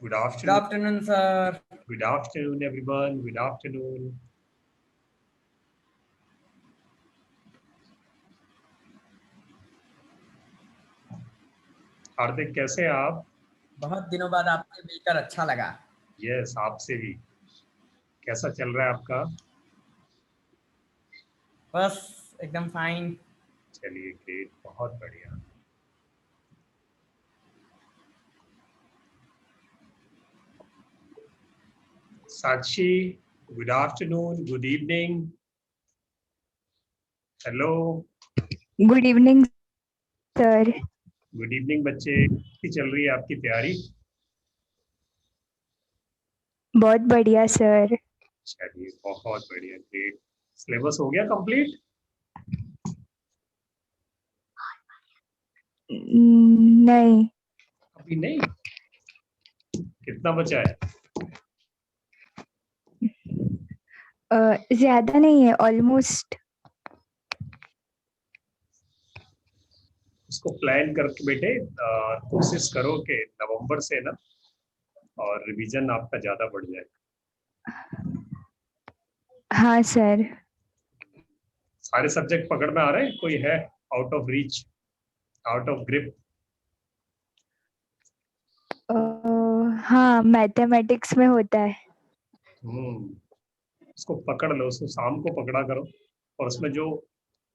Good Good afternoon. afternoon, sir. Good afternoon, everyone. Good afternoon. हार्दिक, कैसे हैं आप? बहुत दिनों बाद आपसे मिलकर अच्छा लगा। यस, आपसे भी। कैसा चल रहा है आपका? बस एकदम फाइन। चलिए, ग्रेट, बहुत बढ़िया। Sakshi, good afternoon, good evening. Hello, good evening sir. Good evening बच्चे। कैसी चल रही है आपकी तैयारी? बहुत बढ़िया सर। चलिए, बहुत बढ़िया, ग्रेट। सिलेबस हो गया कंप्लीट? नहीं, अभी नहीं। कितना बचा है? ज्यादा नहीं है, ऑलमोस्ट। उसको प्लान करके बेटे कोशिश करो कि नवंबर से ना और रिवीजन आपका ज्यादा बढ़ जाए। हाँ सर। सारे सब्जेक्ट पकड़ में आ रहे हैं? कोई है out of reach, out of grip? हाँ, मैथमेटिक्स में होता है। उसको पकड़ लो, उसको शाम को पकड़ा करो, और उसमें जो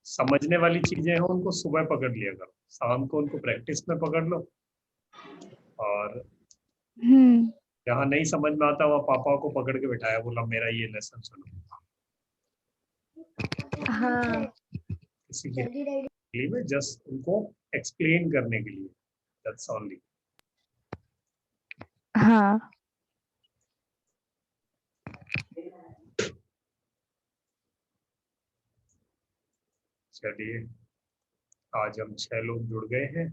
समझने वाली चीजें हैं उनको सुबह पकड़ लिया करो, शाम को उनको प्रैक्टिस में पकड़ लो। और हम्म। जहाँ नहीं समझ में आता वहाँ पापा को पकड़ के बिठाया, बोला मेरा ये लेसन सुनो। हाँ। किसी के लिए जस्ट उनको एक्सप्लेन करने के लिए, दैट्स ओनली। हाँ। चलिए, आज हम 6 लोग जुड़ गए हैं।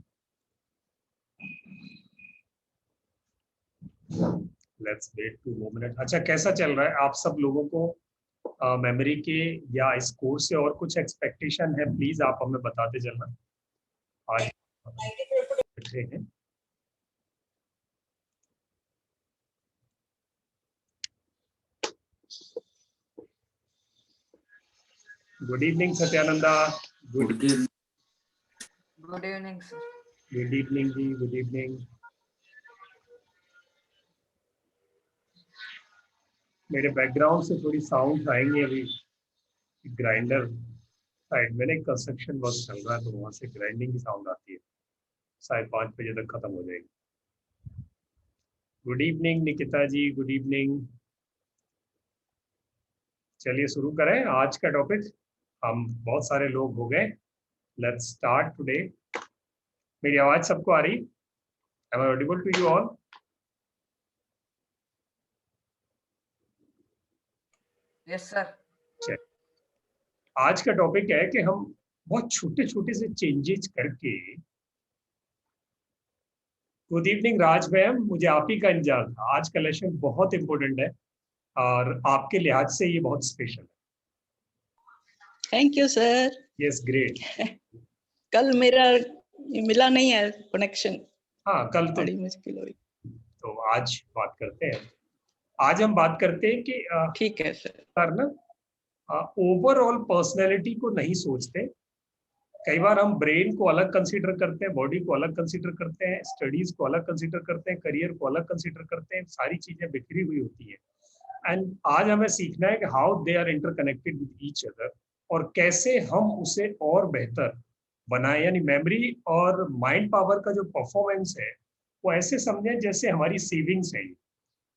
Let's wait 2 minute. अच्छा, कैसा चल रहा है आप सब लोगों को? मेमोरी के या इस कोर्स से और कुछ एक्सपेक्टेशन है? प्लीज आप हमें बताते चलना। आज बैठे हैं। Good evening Satyananda. Good evening sir. Good evening ji, good evening. मेरे बैकग्राउंड से थोड़ी साउंड आएंगे अभी। ग्राइंडर साइड में ना कंस्ट्रक्शन वर्क चल रहा है, तो वहां से ग्राइंडिंग की साउंड आती है। शायद 5 बजे तक खत्म हो जाएगी। गुड इवनिंग निकिता जी, गुड इवनिंग। चलिए शुरू करें आज का टॉपिक। हम बहुत सारे लोग हो गए। Let's start today. मेरी आवाज सबको आ रही? Am I audible to you all? Yes sir. आज का टॉपिक है कि हम बहुत छोटे छोटे से चेंजेस करके। गुड इवनिंग राज मैम, मुझे आप ही का इंतजार था। आज का लेसन बहुत इंपॉर्टेंट है और आपके लिहाज से ये बहुत स्पेशल है। Thank you sir. Yes, great. कल मेरा मिला नहीं है कनेक्शन। हाँ, कल तो बड़ी मुश्किल हुई। तो आज बात करते हैं। आज हम बात करते हैं कि ठीक है सर। ना ओवरऑल पर्सनैलिटी को नहीं सोचते। कई बार हम ब्रेन को अलग कंसीडर करते हैं, बॉडी को अलग कंसीडर करते हैं, स्टडीज को अलग कंसीडर करते हैं, करियर को अलग कंसीडर करते हैं। सारी चीजें बिखरी हुई होती है। एंड आज हमें सीखना है कि how they are interconnected with each other, और कैसे हम उसे और बेहतर बनाए। यानी मेमोरी और माइंड पावर का जो परफॉर्मेंस है वो ऐसे समझें जैसे हमारी सेविंग्स है।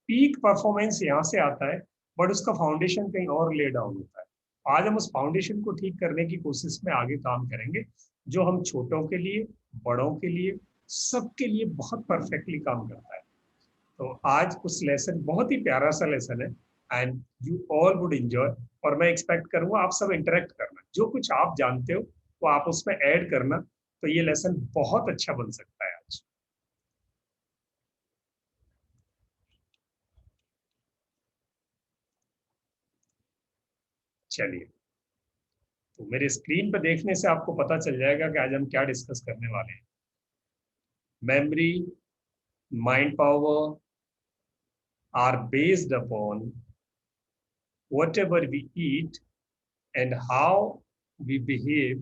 पीक परफॉर्मेंस यहाँ से आता है, बट उसका फाउंडेशन कहीं और ले डाउन होता है। आज हम उस फाउंडेशन को ठीक करने की कोशिश में आगे काम करेंगे, जो हम छोटों के लिए, बड़ों के लिए, सबके लिए बहुत परफेक्टली काम करता है। तो आज उस लेसन, बहुत ही प्यारा सा लेसन है, and you all would enjoy. और मैं एक्सपेक्ट करूंगा आप सब इंटरेक्ट करना, जो कुछ आप जानते हो वो आप उसमें ऐड करना, तो ये लेसन बहुत अच्छा बन सकता है आज। चलिए, तो मेरे स्क्रीन पर देखने से आपको पता चल जाएगा कि आज हम क्या डिस्कस करने वाले हैं। Memory, mind power, are based upon whatever we eat and how we behave.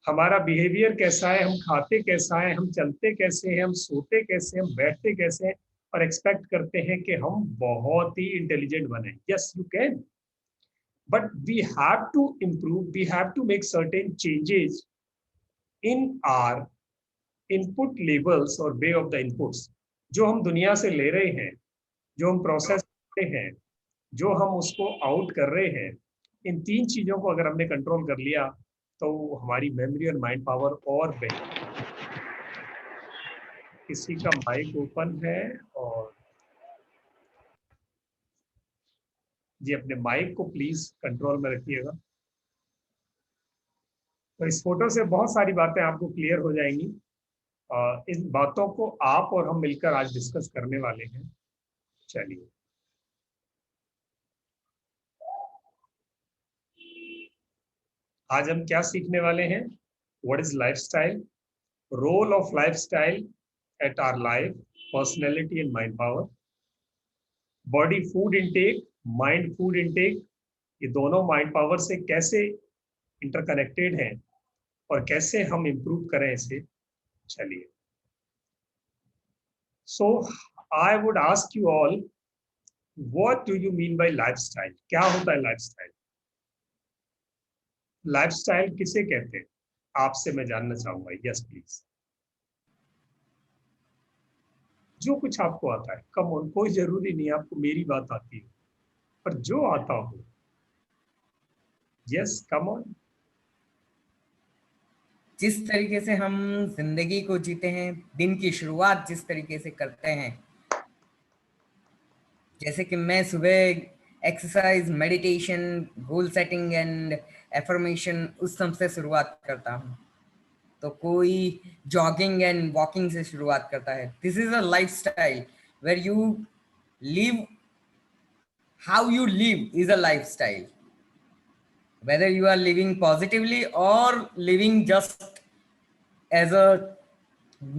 हमारा बिहेवियर कैसा है, हम खाते कैसा है, हम चलते कैसे हैं, हम सोते कैसे, हम बैठते कैसे हैं, और एक्सपेक्ट करते हैं कि हम बहुत ही इंटेलिजेंट बने. Yes you can, but we have to improve, we have to make certain changes in our input levels or way of the inputs. जो हम दुनिया से ले रहे हैं, जो हम प्रोसेस करते हैं, जो हम उसको आउट कर रहे हैं, इन 3 चीजों को अगर हमने कंट्रोल कर लिया तो हमारी मेमोरी और माइंड पावर और बेहतर. किसी का माइक ओपन है और जी अपने माइक को प्लीज कंट्रोल में रखिएगा. तो इस फोटो से बहुत सारी बातें आपको क्लियर हो जाएंगी. इन बातों को आप और हम मिलकर आज डिस्कस करने वाले हैं. चलिए, आज हम क्या सीखने वाले हैं? What is lifestyle, role of lifestyle at our life, personality and mind power, body food intake, mind food intake. ये दोनों माइंड पावर से कैसे इंटरकनेक्टेड हैं और कैसे हम इंप्रूव करें इसे. चलिए, so I would ask you all, what do you mean by lifestyle? क्या होता है लाइफस्टाइल? लाइफस्टाइल किसे कहते हैं? आपसे मैं जानना चाहूंगा. Yes please. जो कुछ आपको आता है, कम ऑन, कोई जरूरी नहीं आपको मेरी बात आती है, पर जो आता हो. Yes come on. जिस तरीके से हम जिंदगी को जीते हैं, दिन की शुरुआत जिस तरीके से करते हैं, जैसे कि मैं सुबह exercise, meditation, goal setting and affirmation उस सब से शुरुआत करता हूँ. तो कोई जॉगिंग एंड वॉकिंग से शुरुआत करता है. This is a lifestyle where you live, how you live is a lifestyle. Whether you are living positively or living just as a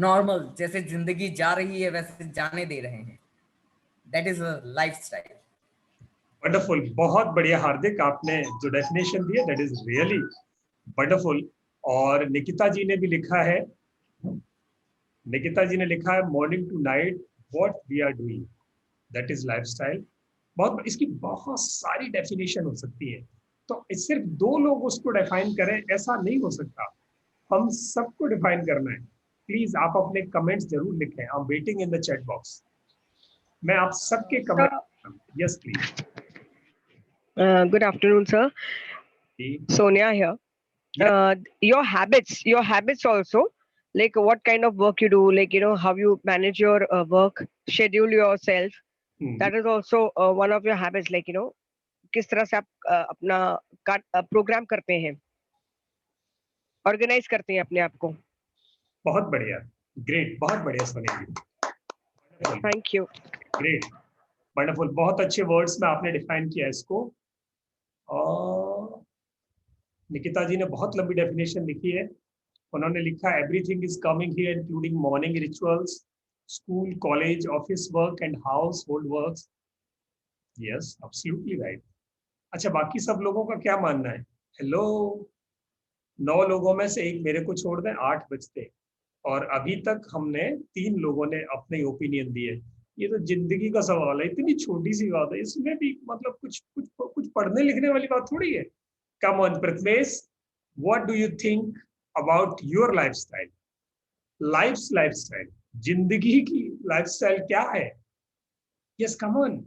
normal, जैसे जिंदगी जा रही है वैसे जाने दे रहे हैं, that is a lifestyle. Wonderful, बहुत बढ़िया हार्दिक, आपने जो डेफिनेशन दी है दैट इज रियली वंडरफुल. और निकिता जी ने भी लिखा है, निकिता जी ने लिखा है morning to night what we are doing, that is lifestyle. बहुत, इसकी बहुत सारी डेफिनेशन हो सकती है. तो सिर्फ 2 लोग उसको डिफाइन करें ऐसा नहीं हो सकता, हम सबको डिफाइन करना है. प्लीज आप अपने कमेंट्स जरूर लिखें. I am waiting in the chat box. मैं आप सबके comment. Yes please. Good afternoon, sir. Sonia here. Your habits also, like what kind of work you do, like, how you manage your work, schedule yourself. That is also one of your habits, like, किस तरह से आप अपना programme करते हैं, organise करते हैं अपने आप को. बहुत बढ़िया, ग्रेट, बहुत बढ़िया Sonia ji. Thank you. Great, wonderful, बहुत अच्छे वर्ड्स में आपने डिफाइन किया इसको. और निकिता जी ने बहुत लंबी डेफिनेशन लिखी है. उन्होंने लिखा everything is coming here including morning rituals, school, college, office work and house hold works. Yes, absolutely right. अच्छा, बाकी सब लोगों का क्या मानना है? हेलो, 9 लोगों में से एक मेरे को छोड़ दें, 8 बजते, और अभी तक हमने 3 लोगों ने अपने ओपिनियन दिए. ये तो जिंदगी का सवाल है, इतनी छोटी सी बात है, इसमें भी मतलब कुछ पढ़ने लिखने वाली बात थोड़ी है. Come on Prathamesh, what do you think about your lifestyle? Lifestyle, जिंदगी की लाइफस्टाइल क्या है? Yes come on.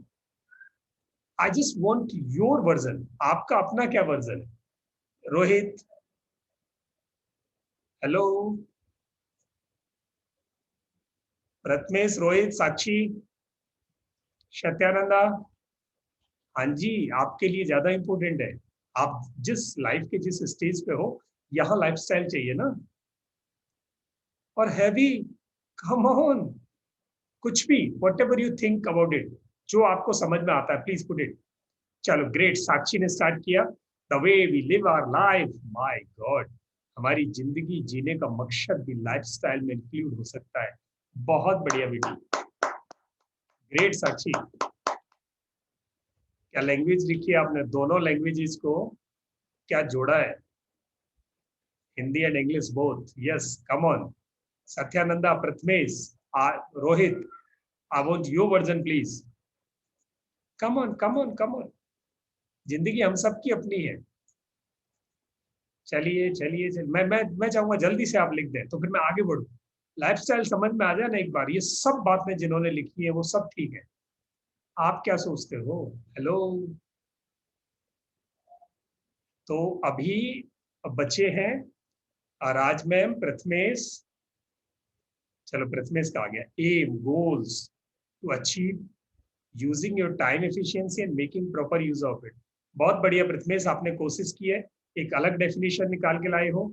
I just want your version. आपका अपना क्या वर्जन है? रोहित, हेलो, प्रथमेश, रोहित, साक्षी, सत्यानंदा. हाँ जी, आपके लिए ज्यादा इंपॉर्टेंट है. आप जिस लाइफ के जिस स्टेज पे हो, यहाँ लाइफस्टाइल चाहिए ना. और हैवी, कम ऑन, कुछ भी, whatever you think about it, जो आपको समझ में आता है, प्लीज पुट इट. चलो ग्रेट, साक्षी ने स्टार्ट किया. The way we live our life, my god, हमारी जिंदगी जीने का मकसद भी लाइफस्टाइल में इंक्लूड हो सकता है. बहुत बढ़िया बेटी, ग्रेट साक्षी, क्या लैंग्वेज लिखी है आपने, दोनों लैंग्वेजेस को क्या जोड़ा है, Hindi and English both, yes come on. Satyananda, Prathamesh, Rohit, I want your version please, come on come on come on, जिंदगी हम सब की अपनी है। चलिए चलिए चलिए, मैं चाहूंगा जल्दी से आप लिख दें तो फिर मैं आगे बढ़ूं। लाइफस्टाइल समझ में आ जाए ना एक बार, ये सब बातें जिन्होंने लिखी है वो सब ठीक है, आप क्या सोचते हो? हेलो, तो अभी बचे हैं राज मैम, प्रथमेश, चलो प्रथमेश का आ गया, aim goals to achieve using your time efficiency and making proper use of it. बहुत बढ़िया प्रथमेश, आपने कोशिश की है, एक अलग डेफिनेशन निकाल के लाए हो,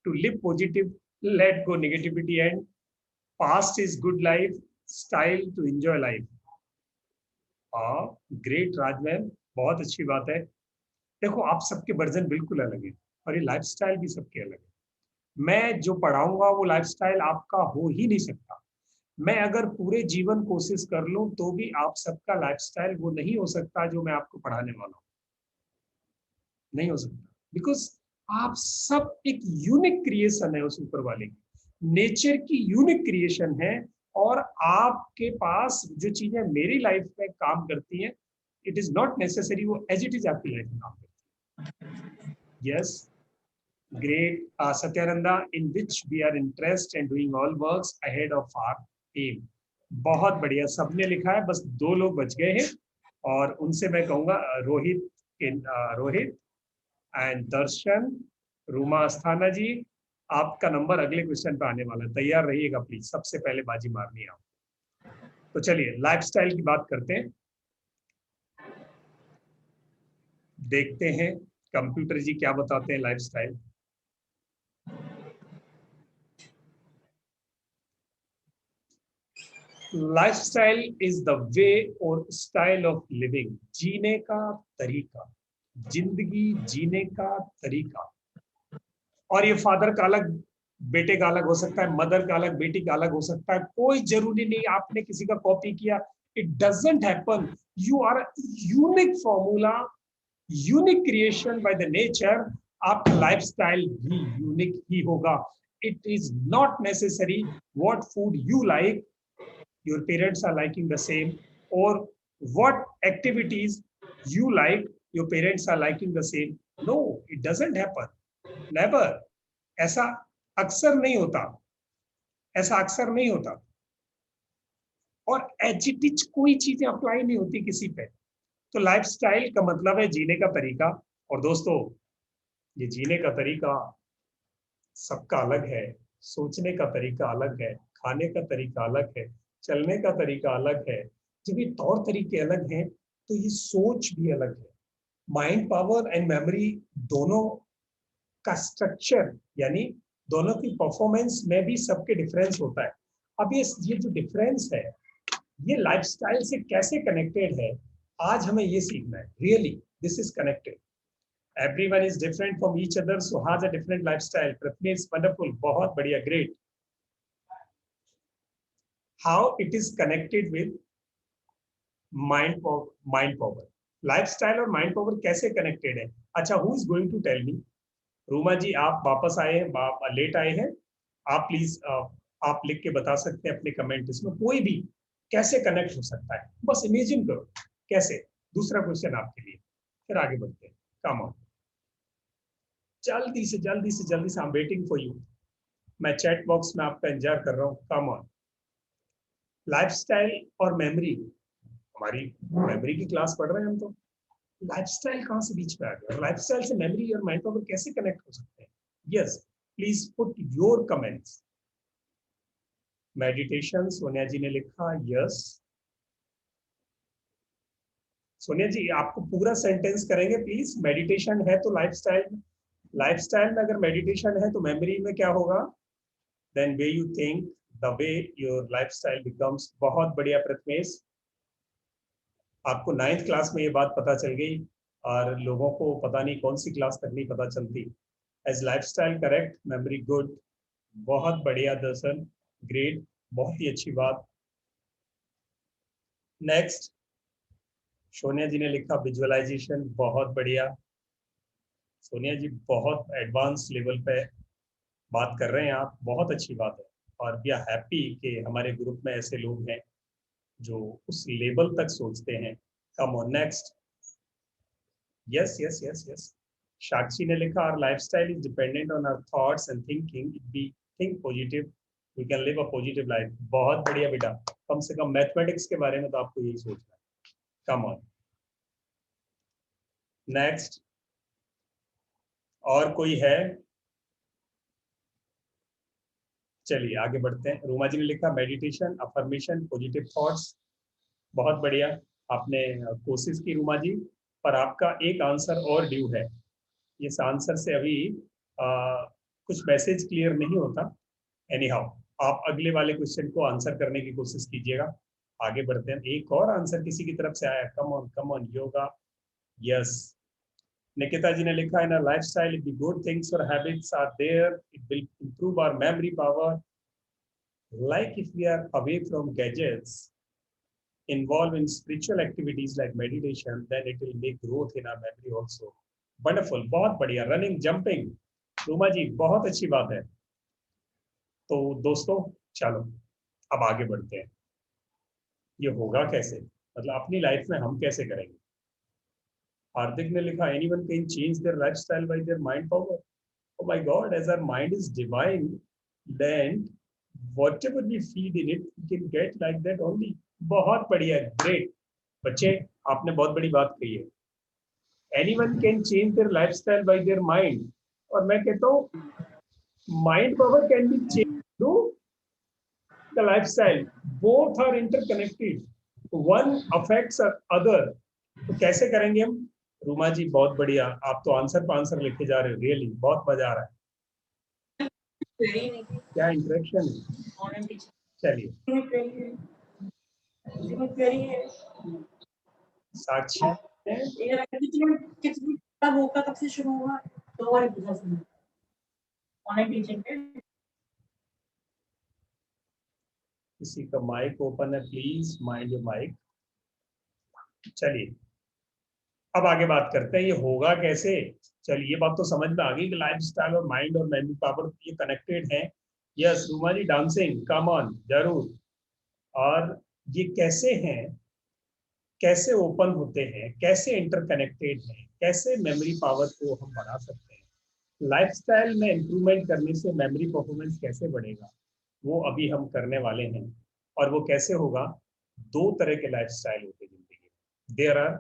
to live positive, let go negativity and past is good life style to enjoy life. हाँ ग्रेट राज मैम, बहुत अच्छी बात है। देखो आप सबके वर्जन बिल्कुल अलग है और ये लाइफस्टाइल भी सबके अलग है। मैं जो पढ़ाऊंगा वो लाइफस्टाइल आपका हो ही नहीं सकता। मैं अगर पूरे जीवन कोशिश कर लूं तो भी आप सबका लाइफस्टाइल वो नहीं हो सकता जो मैं आपको पढ़ाने वाला हूं, नहीं हो सकता, बिकॉज आप सब एक यूनिक क्रिएशन है उस ऊपर वाले की, नेचर की यूनिक क्रिएशन है। और आपके पास जो चीजें मेरी लाइफ में काम करती हैं, इट इज नॉट नेसेसरी वो एज इट इज आपकी लाइफ में काम करती है। Yes great Satyananda, in which we are interest and doing all works ahead of our aim. बहुत बढ़िया, सबने लिखा है, बस 2 लोग बच गए हैं और उनसे मैं कहूंगा रोहित रोहित एंड दर्शन, रूमा अस्थाना जी, आपका नंबर अगले क्वेश्चन पे आने वाला है, तैयार रहिएगा प्लीज, सबसे पहले बाजी मारनी है आप। तो चलिए लाइफस्टाइल की बात करते हैं, देखते हैं कंप्यूटर जी क्या बताते हैं lifestyle. Lifestyle is the way और स्टाइल ऑफ लिविंग, जीने का तरीका, जिंदगी जीने का तरीका। और ये फादर का अलग बेटे का अलग हो सकता है, मदर का अलग बेटी का अलग हो सकता है, कोई जरूरी नहीं आपने किसी का कॉपी किया, it doesn't happen. You are unique formula, unique creation by the nature, आपका लाइफस्टाइल भी यूनिक ही होगा। It is not necessary what food you like, your parents are liking the same, or what activities you like, your parents are liking the same. No, it doesn't happen, never. ऐसा अक्सर नहीं होता, ऐसा अक्सर नहीं होता, और एजिटिच कोई चीजें अप्लाई नहीं होती किसी पे। तो लाइफस्टाइल का मतलब है जीने का तरीका। और दोस्तों ये जीने का तरीका सबका अलग है, सोचने का तरीका अलग है, खाने का तरीका अलग है, चलने का तरीका अलग है। जब ये तौर तरीके अलग हैं तो ये सोच भी अलग है। माइंड पावर एंड मेमोरी दोनों का स्ट्रक्चर, यानी दोनों की परफॉर्मेंस में भी सबके डिफरेंस होता है। अब ये जो डिफरेंस है ये लाइफस्टाइल से कैसे कनेक्टेड है, आज हमें ये सीखना है। Really this is connected, everyone is different from each other, so has a different lifestyle. Prathmesh is wonderful, बहुत बढ़िया, great. How it is connected with mind power, lifestyle और mind power कैसे connected है? अच्छा, who is going to tell me? Ruma जी आप वापस आए हैं, आप लेट आए हैं, आप प्लीज आप लिख के बता सकते हैं अपने कमेंट, इसमें कोई भी कैसे कनेक्ट हो सकता है, बस इमेजिन करो कैसे। दूसरा क्वेश्चन आपके लिए, फिर आगे बढ़ते हैं। कम ऑन, जल्दी से जल्दी से जल्दी से, I am waiting for you, मैं चैट बॉक्स में आपका इंतजार कर रहा हूँ। कम ऑन, लाइफस्टाइल और मेमोरी, हमारी मेमोरी की क्लास पढ़ रहे हैं हम, तो लाइफस्टाइल कहाँ से बीच में आ गया, लाइफस्टाइल से मेमोरी और माइंड पावर कैसे कनेक्ट हो सकते हैं? Yes please put your comments. Meditation, Sonia ji ने लिखा यस। सोनिया जी आपको पूरा सेंटेंस करेंगे प्लीज, मेडिटेशन है तो लाइफस्टाइल में अगर मेडिटेशन है तो मेमोरी में क्या होगा? Then way you think the way your lifestyle becomes. बहुत बढ़िया प्रथमेश, आपको 9th क्लास में ये बात पता चल गई और लोगों को पता नहीं कौन सी क्लास तक नहीं पता चलती। As lifestyle correct, memory good, बहुत बढ़िया दर्शन, ग्रेट, बहुत ही अच्छी बात। नेक्स्ट सोनिया जी ने लिखा विजुअलाइजेशन, बहुत बढ़िया। सोनिया जी बहुत एडवांस लेवल पे बात कर रहे हैं आप, बहुत अच्छी बात है। और वी आर हैप्पी कि हमारे ग्रुप में ऐसे लोग हैं जो उस लेवल तक सोचते हैं। Come on next. Yes yes yes yes. Sakshi ने लिखा our lifestyle is dependent on our thoughts and thinking, if we think positive we can live a positive life. बहुत बढ़िया बेटा, कम से कम मैथमेटिक्स के बारे में तो आपको यही सोचना है। कम ऑन नेक्स्ट। और कोई है? चलिए आगे बढ़ते हैं। रूमा जी ने लिखा मेडिटेशन, अफर्मेशन, पॉजिटिव थॉट्स। बहुत बढ़िया, आपने कोशिश की रूमा जी, पर आपका एक आंसर और ड्यू है। इस आंसर से अभी कुछ मैसेज क्लियर नहीं होता। एनी हाउ, आप अगले वाले क्वेश्चन को आंसर करने की कोशिश कीजिएगा। आगे बढ़ते हैं। एक और आंसर किसी की तरफ से आया, come on yoga. Yes, Nikita ji ने लिखा in lifestyle if the good things और habits are there it will improve our memory power, like if we are away from gadgets involved in spiritual activities like meditation, then it will make growth in our memory also. Wonderful, बहुत बढ़िया। Running, jumping, Ruma जी बहुत अच्छी बात है। तो दोस्तों चलो अब आगे बढ़ते हैं। ये होगा कैसे, मतलब अपनी लाइफ में हम कैसे करेंगे? हार्दिक ने लिखा anyone can change their lifestyle bye their mind power. Oh my God, as our mind is divine, then whatever we feed in it, we can get like that only. बहुत बढ़िया, ग्रेट बच्चे, आपने बहुत बड़ी बात कही है। Anyone can change their lifestyle by their mind, और मैं कहता हूँ mind power can be changed through the lifestyle. Both are interconnected. One affects other. तो कैसे करेंगे हम? रूमा जी बहुत बढ़िया, आप तो आंसर पर आंसर लिखे जा रहे हो। रियली बहुत मजा आ रहा है। क्या इंटरेक्शन है? चलिए साक्षी कब से शुरू हुआ? 2 बार पूछा सुना। ऑनलाइन टीचिंग किसी का माइक ओपन है, प्लीज माइंड योर माइक। चलिए अब आगे बात करते हैं, ये होगा कैसे। चलिए ये बात तो समझ में आ गई कि लाइफस्टाइल और माइंड और मेमोरी पावर ये कनेक्टेड है। Yes Ruma ji, dancing, come on, जरूर। और ये कैसे हैं, कैसे ओपन होते हैं, कैसे इंटरकनेक्टेड हैं, कैसे मेमोरी पावर को हम बढ़ा सकते हैं, लाइफस्टाइल में इंप्रूवमेंट करने से मेमोरी परफॉर्मेंस कैसे बढ़ेगा, वो अभी हम करने वाले हैं। और वो कैसे होगा? 2 तरह के लाइफस्टाइल होते हैं जिंदगी में। There are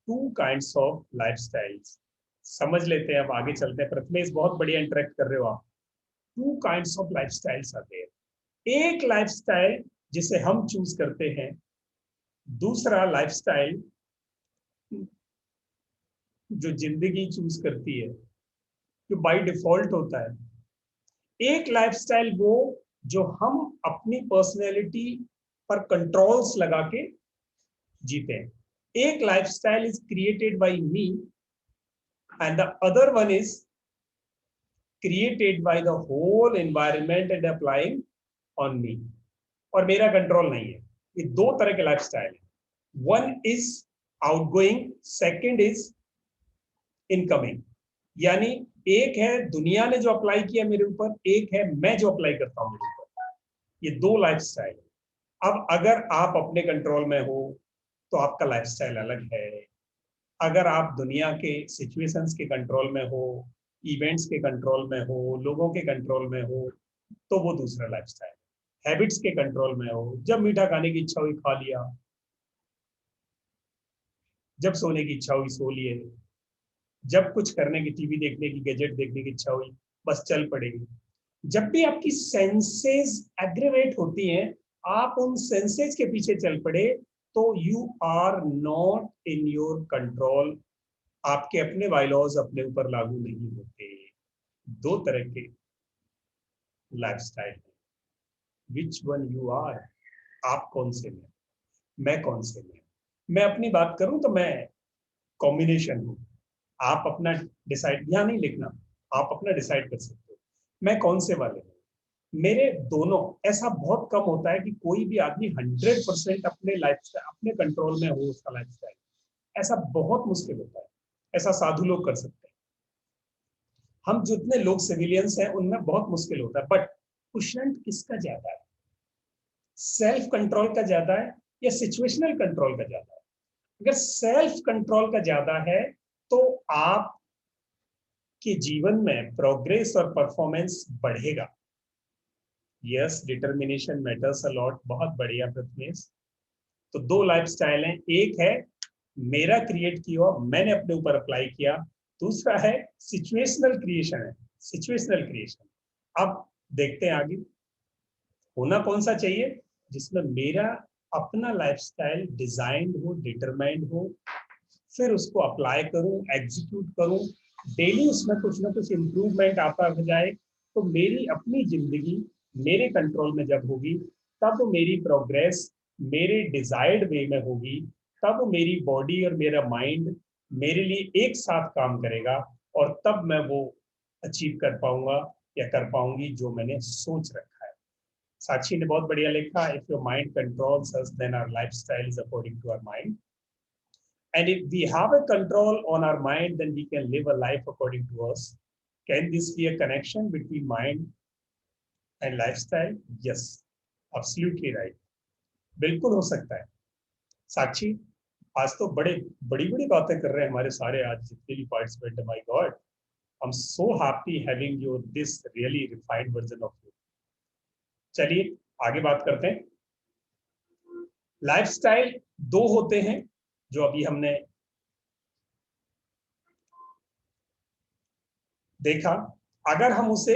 2 kinds of lifestyles. समझ लेते हैं, अब आगे चलते हैं। प्रथमेश बहुत बढ़िया इंटरेक्ट कर रहे हो आप। 2 काइंड्स ऑफ लाइफस्टाइल्स आते हैं। एक लाइफस्टाइल जिसे हम चूज करते हैं, दूसरा लाइफस्टाइल जो जिंदगी चूज करती है, जो बाय डिफॉल्ट होता है। एक लाइफस्टाइल वो जो हम अपनी पर्सनैलिटी पर कंट्रोल्स लगा के जीते हैं। एक lifestyle is created by me and the other one is created by the whole environment and applying on me, और मेरा कंट्रोल नहीं है। ये 2 तरह के लाइफस्टाइल है। One is outgoing, second is incoming. यानी एक है दुनिया ने जो अप्लाई किया मेरे ऊपर, एक है मैं जो अप्लाई करता हूं मेरे ऊपर। ये 2 लाइफस्टाइल। अब अगर आप अपने कंट्रोल में हो तो आपका लाइफस्टाइल अलग है। अगर आप दुनिया के सिचुएशंस के कंट्रोल में हो, इवेंट्स के कंट्रोल में हो, लोगों के कंट्रोल में हो, तो वो दूसरा लाइफस्टाइल। हैबिट्स के कंट्रोल में हो, जब मीठा खाने की इच्छा हुई खा लिया, जब सोने की इच्छा हुई सो लिए, जब कुछ करने की, टीवी देखने की, गैजेट देखने की इच्छा हुई, बस चल पड़ेगी। जब भी आपकी सेंसेस एग्रीवेट होती हैं, आप उन सेंसेस के पीछे चल पड़े, तो you are not in your control. आपके अपने बायलॉज अपने ऊपर लागू नहीं होते। 2 तरह के लाइफस्टाइल है। Which one you are? आप कौन से में, मैं कौन से में? मैं अपनी बात करूं तो मैं कॉम्बिनेशन हूं। आप अपना डिसाइड, यहाँ नहीं लिखना, आप अपना डिसाइड कर सकते हो मैं कौन से वाले हूँ। मेरे दोनों, ऐसा बहुत कम होता है कि कोई भी आदमी 100% अपने लाइफस्टाइल, अपने कंट्रोल में हो उसका लाइफस्टाइल, ऐसा बहुत मुश्किल होता है। ऐसा साधु लोग कर सकते हैं, हम जितने लोग सिविलियंस हैं उनमें बहुत मुश्किल होता है। बट क्वेश्चन किसका ज्यादा है, सेल्फ कंट्रोल का ज्यादा है या सिचुएशनल कंट्रोल का ज्यादा है? अगर सेल्फ कंट्रोल का ज्यादा है तो आप के जीवन में प्रोग्रेस और परफॉर्मेंस बढ़ेगा। Yes, determination matters a lot. बहुत बढ़िया प्रथमेश। तो दो लाइफस्टाइल हैं, एक है मेरा क्रिएट किया, मैंने अपने ऊपर अप्लाई किया, दूसरा है सिचुएशनल क्रिएशन है, सिचुएशनल क्रिएशन। अब देखते हैं आगे होना कौन सा चाहिए, जिसमें मेरा अपना लाइफस्टाइल डिजाइंड हो, डिटरमाइंड हो, फिर उसको अप्लाई करूं, एग्जीक्यूट करूं, डेली उसमें कुछ ना कुछ इंप्रूवमेंट आता जाए। तो मेरी अपनी जिंदगी मेरे कंट्रोल में जब होगी तब मेरी प्रोग्रेस मेरे डिजायर्ड वे में होगी, तब मेरी बॉडी और मेरा माइंड मेरे लिए एक साथ काम करेगा और तब मैं वो अचीव कर पाऊंगा या कर पाऊंगी जो मैंने सोच रखा है। साक्षी ने बहुत बढ़िया लिखा, if your mind controls us then our lifestyle is according to our mind, and if we have a control on our mind then we can live a life according to us. Can this be a connection between mind and lifestyle? Yes, absolutely right. बिल्कुल हो सकता है। साक्षी, आज तो बड़ी बड़ी बातें कर रहे हैं हमारे सारे आज जितने भी पार्टिसिपेंट है। My God, I am so happy having you this really refined version of you. चलिए आगे बात करते हैं। लाइफस्टाइल दो होते हैं जो अभी हमने देखा। अगर हम उसे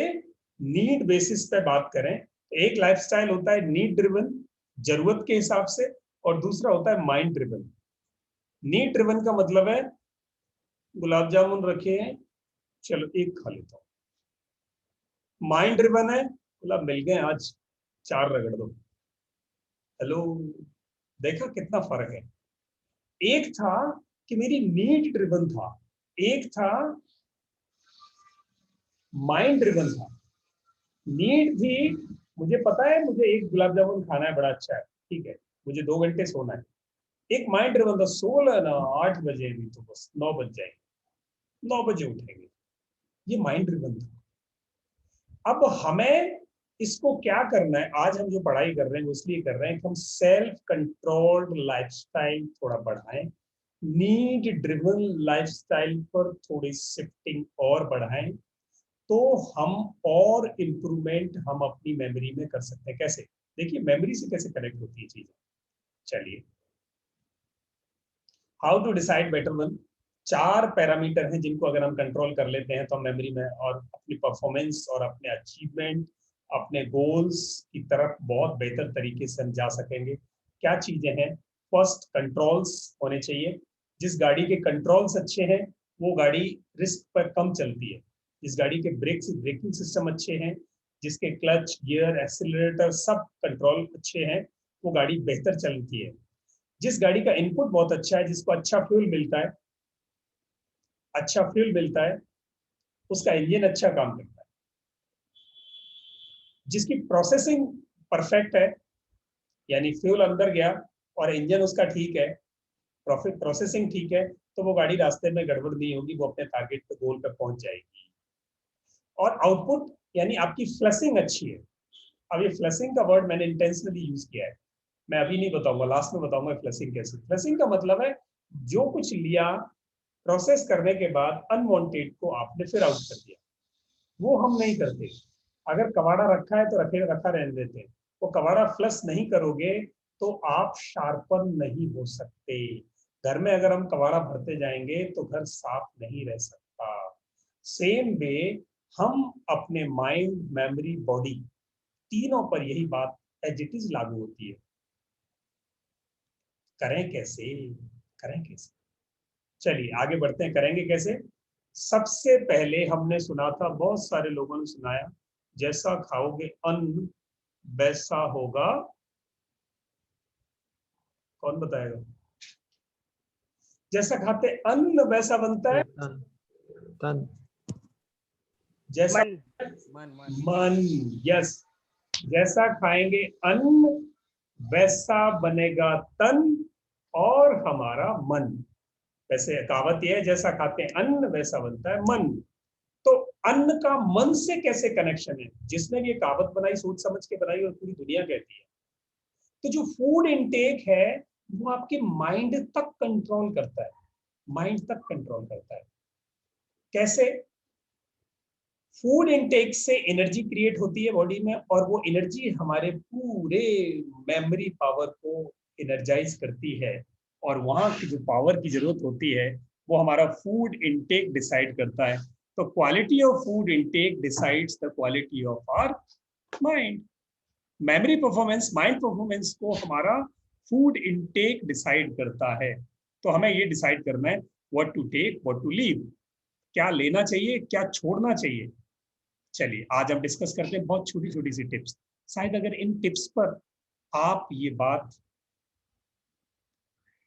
नीड बेसिस पे बात करें, एक लाइफस्टाइल होता है नीड ड्रिवन, जरूरत के हिसाब से, और दूसरा होता है माइंड ड्रिवन। नीड ड्रिवन का मतलब है गुलाब जामुन रखे हैं, चलो एक खा लेता हूं। माइंड ड्रिवन है, गुलाब मिल गए आज 4 रगड़ दो। हेलो, देखा कितना फर्क है। एक था कि मेरी नीड ड्रिवन था, एक था माइंड ड्रिवन था। नीड थी, मुझे पता है मुझे एक गुलाब जामुन खाना है, बड़ा अच्छा है, ठीक है, मुझे 2 घंटे सोना है। एक माइंड ड्रिवन था, 16 ना 8 बजे भी तो बस 9 बज जाएंगे, 9 बजे उठेंगे, ये माइंड ड्रिवन था। अब हमें इसको क्या करना है, आज हम जो पढ़ाई कर रहे हैं वो इसलिए कर रहे हैं कि हम सेल्फ कंट्रोल्ड लाइफस्टाइल थोड़ा बढ़ाएं, नीड ड्रिवन लाइफस्टाइल पर थोड़ी शिफ्टिंग और बढ़ाएं, तो हम और इम्प्रूवमेंट हम अपनी मेमोरी में कर सकते हैं। कैसे? देखिए मेमोरी से कैसे कनेक्ट होती है चीजें। चलिए, how to decide better one. 4 parameter हैं जिनको अगर हम कंट्रोल कर लेते हैं तो हम मेमोरी में और अपनी परफॉर्मेंस और अपने अचीवमेंट, अपने गोल्स की तरफ बहुत बेहतर तरीके से हम जा सकेंगे। क्या चीजें हैं? फर्स्ट, कंट्रोल्स होने चाहिए। जिस गाड़ी के कंट्रोल्स अच्छे हैं वो गाड़ी रिस्क पर कम चलती है। जिस गाड़ी के ब्रेकिंग सिस्टम अच्छे हैं, जिसके क्लच, गियर, एक्सीलरेटर सब कंट्रोल अच्छे हैं, वो गाड़ी बेहतर चलती है। जिस गाड़ी का इनपुट बहुत अच्छा है, जिसको अच्छा फ्यूल मिलता है, उसका इंजन अच्छा काम करता है। जिसकी प्रोसेसिंग परफेक्ट है, यानी फ्यूल अंदर गया और इंजन उसका ठीक है, प्रोसेसिंग ठीक है, तो वो गाड़ी रास्ते में गड़बड़ नहीं होगी, वो अपने टारगेट पे, गोल पे पहुंच जाएगी। और आउटपुट यानी आपकी फ्लशिंग अच्छी है। अब ये फ्लशिंग का वर्ड मैंने इंटेंशनली यूज किया है, मैं अभी नहीं बताऊंगा, लास्ट में बताऊंगा फ्लशिंग कैसे। फ्लशिंग का मतलब है जो कुछ लिया, प्रोसेस करने के बाद अनवांटेड को आपने फिर आउट कर दिया, वो हम नहीं करते। अगर कबाड़ा रखा है तो रखा रहने देते हैं। वो कबाड़ा फ्लश नहीं करोगे तो आप शार्पन नहीं हो सकते। घर में अगर हम कबाड़ा भरते जाएंगे तो घर साफ नहीं रह सकता। सेम वे हम अपने माइंड, मेमोरी, बॉडी, तीनों पर यही बात एज इट इज लागू होती है। करें कैसे? चलिए आगे बढ़ते हैं, करेंगे कैसे। सबसे पहले हमने सुना था, बहुत सारे लोगों ने सुनाया, जैसा खाओगे अन्न वैसा होगा। कौन बताएगा? जैसा खाते अन्न वैसा बनता है तन। जैसा मन। मन मन मन। यस, जैसा खाएंगे अन्न वैसा बनेगा तन और हमारा मन। वैसे कहावत यह है, जैसा खाते हैं अन्न वैसा बनता है मन। तो अन्न का मन से कैसे कनेक्शन है? जिसने भी ये कहावत बनाई सोच समझ के बनाई और पूरी दुनिया कहती है। तो जो फूड इनटेक है वो आपके माइंड तक कंट्रोल करता है, माइंड तक कंट्रोल करता है। कैसे? फूड इनटेक से एनर्जी क्रिएट होती है बॉडी में, और वो एनर्जी हमारे पूरे मेमोरी पावर को एनर्जाइज करती है, और वहां की जो पावर की जरूरत होती है वो हमारा फूड इनटेक डिसाइड करता है। तो quality of food intake decides the quality of our mind. Memory performance, mind performance को हमारा फूड इनटेक डिसाइड करता है। तो हमें ये डिसाइड करना है what to take, what to leave, क्या लेना चाहिए, क्या छोड़ना चाहिए। चलिए आज हम डिस्कस करते हैं बहुत छोटी छोटी सी टिप्स। शायद अगर इन टिप्स पर आप ये बात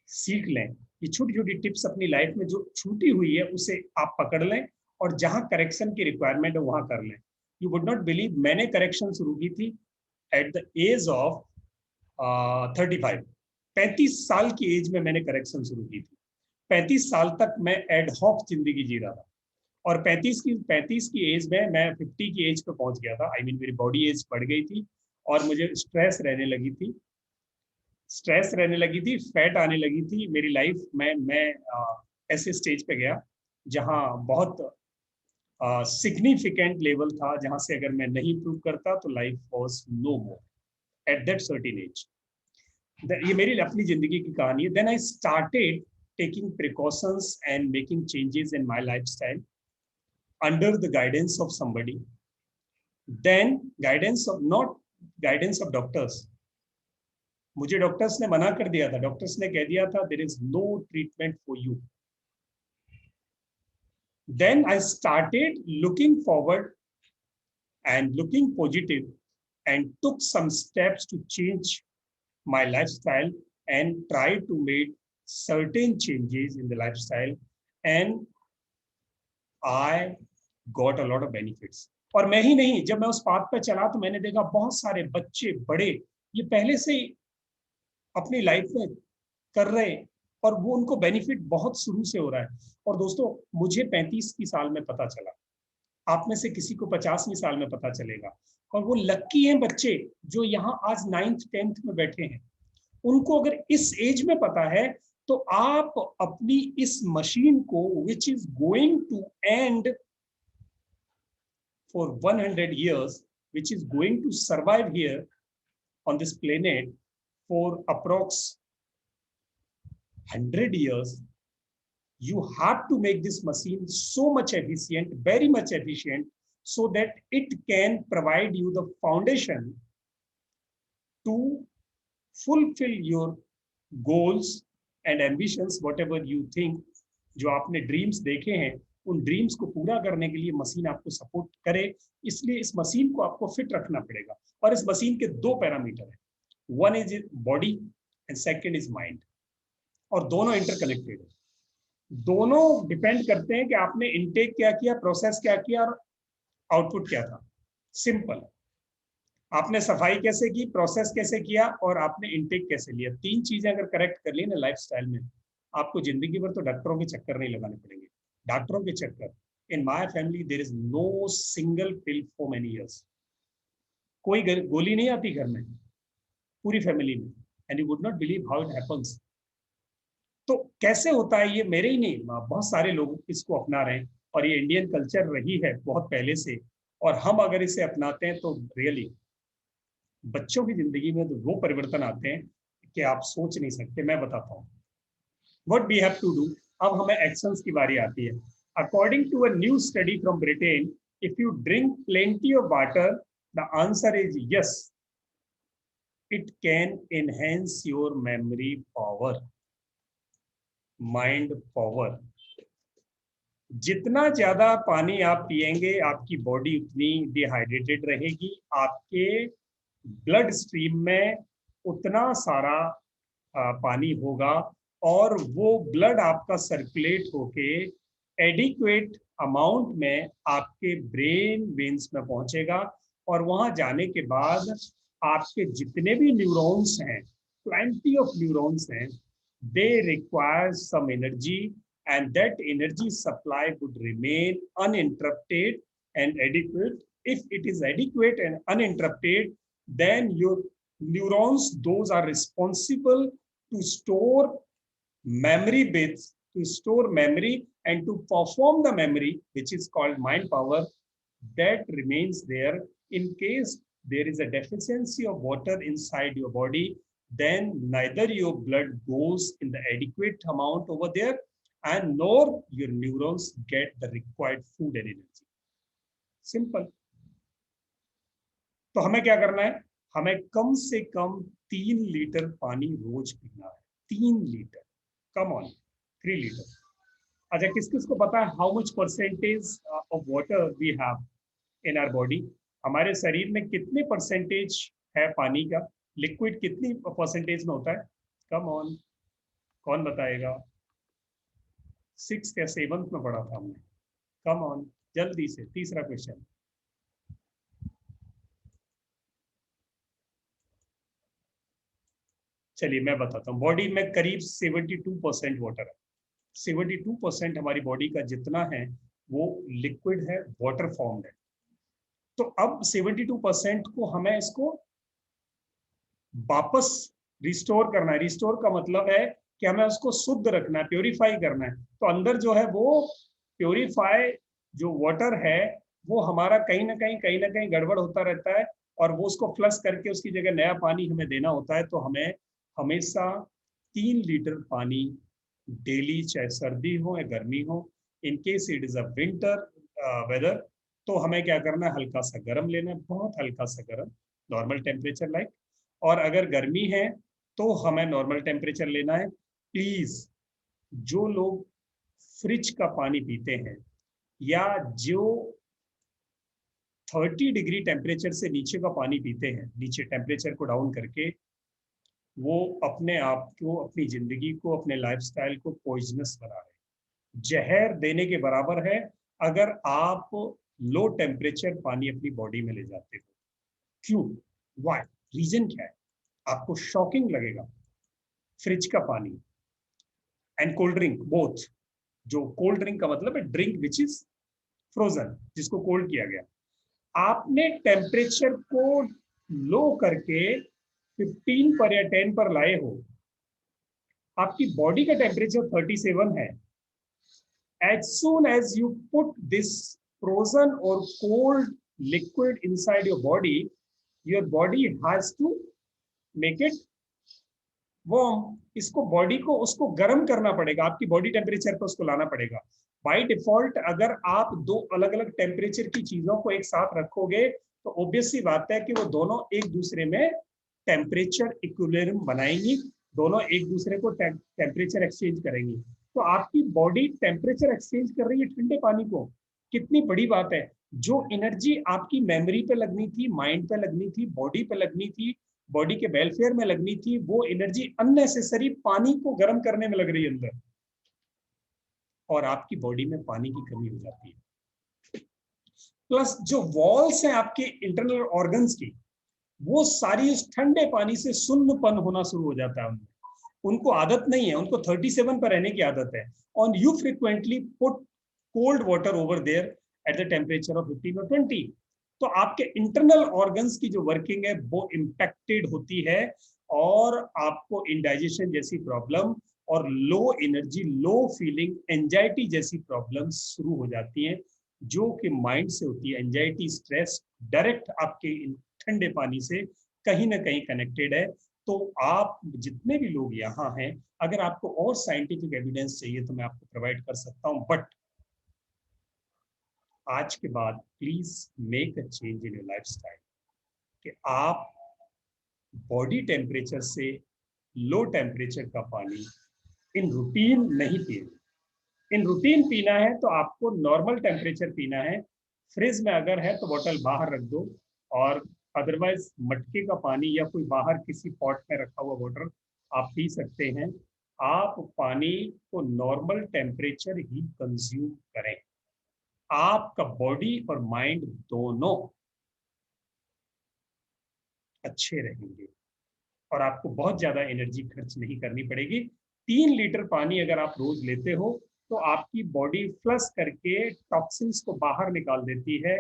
सीख लें, ये छोटी छोटी टिप्स अपनी लाइफ में जो छूटी हुई है उसे आप पकड़ लें, और जहां करेक्शन की रिक्वायरमेंट है वहां कर लें। यू वुड नॉट बिलीव, मैंने करेक्शन शुरू की थी एट द एज ऑफ 35। 35 साल की एज में मैंने करेक्शन शुरू की थी। 35 साल तक मैं एड हॉक जिंदगी जी रहा था, और 35 की एज में मैं 50 की एज पे पहुंच गया था। आई मीन मेरी बॉडी एज बढ़ गई थी और मुझे स्ट्रेस रहने लगी थी, फैट आने लगी थी मेरी लाइफ में। मैं ऐसे स्टेज पे गया जहां बहुत सिग्निफिकेंट लेवल था, जहां से अगर मैं नहीं प्रूव करता तो life was no more at that certain age. ये मेरी अपनी जिंदगी की कहानी है। Then I started taking precautions and making changes in my lifestyle under the guidance of somebody, then not guidance of doctors. मुझे डॉक्टर्स ने मना कर दिया था, डॉक्टर्स ने कह दिया था there is no treatment for you. Then I started looking forward and looking positive and took some steps to change my lifestyle and try to make certain changes in the lifestyle, and I got a lot of benefits. और मैं ही नहीं, जब मैं उस path पे चला तो मैंने देखा बहुत सारे बच्चे बड़े ये पहले से ही अपनी लाइफ में कर रहे हैं, और वो उनको बेनिफिट बहुत शुरू से हो रहा है। और दोस्तों मुझे 35 की साल में पता चला, आप में से किसी को 50वीं साल में पता चलेगा। और वो लक्की हैं बच्चे जो यहाँ आज 9th 10th में बैठे हैं, उनको अगर इस एज में पता है तो आप अपनी इस मशीन को which is going to end for 100 years, which is going to survive here on this planet for approx 100 years, you have to make this machine so much efficient, very much efficient, so that it can provide you the foundation to fulfill your goals and ambitions, whatever you think. जो आपने dreams देखे हैं उन dreams को पूरा करने के लिए मशीन आपको सपोर्ट करे, इसलिए इस मशीन को आपको फिट रखना पड़ेगा। और इस मशीन के दो पैरामीटर हैं, one is body and second is mind, और दोनों इंटरकनेक्टेड है। दोनों डिपेंड करते हैं कि आपने इनटेक क्या किया, प्रोसेस क्या किया और आउटपुट क्या था। सिंपल, आपने सफाई कैसे की, प्रोसेस कैसे किया और आपने इनटेक कैसे लिया। तीन चीजें अगर करेक्ट कर ली ना लाइफस्टाइल में, आपको जिंदगी भर तो डॉक्टरों के चक्कर नहीं लगाने पड़ेंगे। डॉक्टरों के चक्कर, in my family there is no single pill for many years. कोई गोली नहीं आती घर में पूरी फैमिली में, and you would not believe how it happens. तो कैसे होता है ये, मेरे ही नहीं बहुत सारे लोग इसको अपना रहे हैं, और ये इंडियन कल्चर रही है बहुत पहले से, और हम अगर इसे अपनाते हैं तो रियली बच्चों की जिंदगी में तो वो परिवर्तन आते हैं कि आप सोच नहीं सकते। मैं बताता हूँ what we have to do. अब हमें एक्शंस की बारी आती है। According to a new study from Britain, if you drink plenty of water, the answer is yes, it can enhance your memory power, mind power. जितना ज्यादा पानी आप पिएंगे आपकी बॉडी उतनी डिहाइड्रेटेड रहेगी, आपके ब्लड स्ट्रीम में उतना सारा पानी होगा, और वो ब्लड आपका सर्कुलेट होके एडिक्वेट अमाउंट में आपके ब्रेन वेन्स में पहुंचेगा, और वहां जाने के बाद आपके जितने भी न्यूरॉन्स हैं, plenty of neurons हैं, they require some energy, and that energy supply would remain uninterrupted and adequate. If it is adequate and uninterrupted, then your neurons, those are responsible to store memory bits, to store memory and to perform the memory, which is called mind power, that remains there. In case there is a deficiency of water inside your body, then neither your blood goes in the adequate amount over there, and nor your neurons get the required food and energy. Simple. तो हमें क्या करना है? हमें कम से कम 3 litre पानी रोज पीना है. 3 लीटर. Come on 3 litre. अच्छा, किस किस को पता है how much percentage of water we have in our body? हमारे शरीर में कितने परसेंटेज है पानी का? लिक्विड कितनी परसेंटेज में होता है? कम ऑन, कौन बताएगा? 6th या 7th में पढ़ा था हमने. कम ऑन, जल्दी से. तीसरा क्वेश्चन. चलिए मैं बताता हूँ. बॉडी में करीब 72% वाटर है. 72% हमारी बॉडी का जितना है वो लिक्विड है, वाटर फॉर्म्ड है. तो अब 72% को हमें इसको वापस रिस्टोर करना है. रिस्टोर का मतलब है कि हमें उसको शुद्ध रखना है, प्योरीफाई करना है. तो अंदर जो है वो प्योरीफाई जो वाटर है वो हमारा कहीं ना कहीं गड़बड़ होता रहता है, और वो उसको फ्लश करके उसकी जगह नया पानी हमें देना होता है. तो हमें हमेशा 3 लीटर पानी डेली, चाहे सर्दी हो या गर्मी हो. In case it is a winter weather, तो हमें क्या करना है? हल्का सा गर्म लेना है, बहुत हल्का सा गर्म, नॉर्मल टेम्परेचर लाइक. और अगर गर्मी है तो हमें नॉर्मल टेम्परेचर लेना है. प्लीज, जो लोग फ्रिज का पानी पीते हैं या जो 30 डिग्री टेम्परेचर से नीचे का पानी पीते हैं, नीचे टेम्परेचर को डाउन करके, वो अपने आप को, अपनी जिंदगी को, अपने लाइफस्टाइल को पॉइजनस बना रहे हैं. जहर देने के बराबर है अगर आप लो टेम्परेचर पानी अपनी बॉडी में ले जाते हो. क्यों? व्हाई? रीजन क्या है? आपको शॉकिंग लगेगा. फ्रिज का पानी एंड कोल्ड ड्रिंक बोथ. जो कोल्ड ड्रिंक का मतलब है ड्रिंक विच इज फ्रोजन, जिसको कोल्ड किया गया. आपने टेम्परेचर को लो करके 15 पर या 10 पर लाए हो. आपकी बॉडी का टेम्परेचर 37 है. As soon as you put this frozen or cold liquid inside your body has to make it warm. इसको बॉडी को उसको गर्म करना पड़ेगा, आपकी बॉडी टेम्परेचर पर उसको लाना पड़ेगा. बाय डिफॉल्ट अगर आप दो अलग अलग टेम्परेचर की चीजों को एक साथ रखोगे तो ऑब्वियसली बात है कि वो दोनों एक दूसरे में टेम्परेचर इक्विलिब्रियम बनाएंगी, दोनों एक दूसरे को टेम्परेचर एक्सचेंज करेंगी. तो आपकी बॉडी टेम्परेचर एक्सचेंज कर रही है ठंडे पानी को. कितनी बड़ी बात है. जो एनर्जी आपकी मेमोरी पे लगनी थी, माइंड पे लगनी थी, बॉडी पे लगनी थी, बॉडी के वेलफेयर में लगनी थी, वो एनर्जी अननेसेसरी पानी को गर्म करने में लग रही है अंदर, और आपकी बॉडी में पानी की कमी हो जाती है. प्लस जो वॉल्स हैं आपके इंटरनल ऑर्गन्स की, वो सारी उस ठंडे पानी से सुन्नपन होना शुरू हो जाता है उनमें. उनको आदत नहीं है, उनको 37 पर रहने की आदत है. और you frequently put cold water over there at the temperature of 15 और 20. तो आपके इंटरनल ऑर्गन्स की जो वर्किंग है वो इम्पैक्टेड होती है, और आपको इंडाइजेशन जैसी प्रॉब्लम और लो एनर्जी, लो फीलिंग, एंजाइटी जैसी प्रॉब्लम शुरू हो जाती हैं, जो कि माइंड से होती है. एंजाइटी, स्ट्रेस डायरेक्ट आपके ठंडे पानी से कहीं ना कहीं कनेक्टेड है. तो आप जितने भी लोग यहाँ हैं, अगर आपको और साइंटिफिक एविडेंस चाहिए तो मैं आपको प्रोवाइड कर सकता हूँ, बट आज के बाद please make a change in your lifestyle कि आप बॉडी टेम्परेचर से लो टेम्परेचर का पानी इन रूटीन नहीं पिए. इन रूटीन पीना है तो आपको नॉर्मल टेम्परेचर पीना है. फ्रिज में अगर है तो बोतल बाहर रख दो, और अदरवाइज मटके का पानी या कोई बाहर किसी पॉट में रखा हुआ वाटर आप पी सकते हैं. आप पानी को नॉर्मल टेम्परेचर ही कंज्यूम करें. आपका बॉडी और माइंड दोनों अच्छे रहेंगे और आपको बहुत ज्यादा एनर्जी खर्च नहीं करनी पड़ेगी। 3 लीटर पानी अगर आप रोज लेते हो तो आपकी बॉडी फ्लश करके टॉक्सिन्स को बाहर निकाल देती है।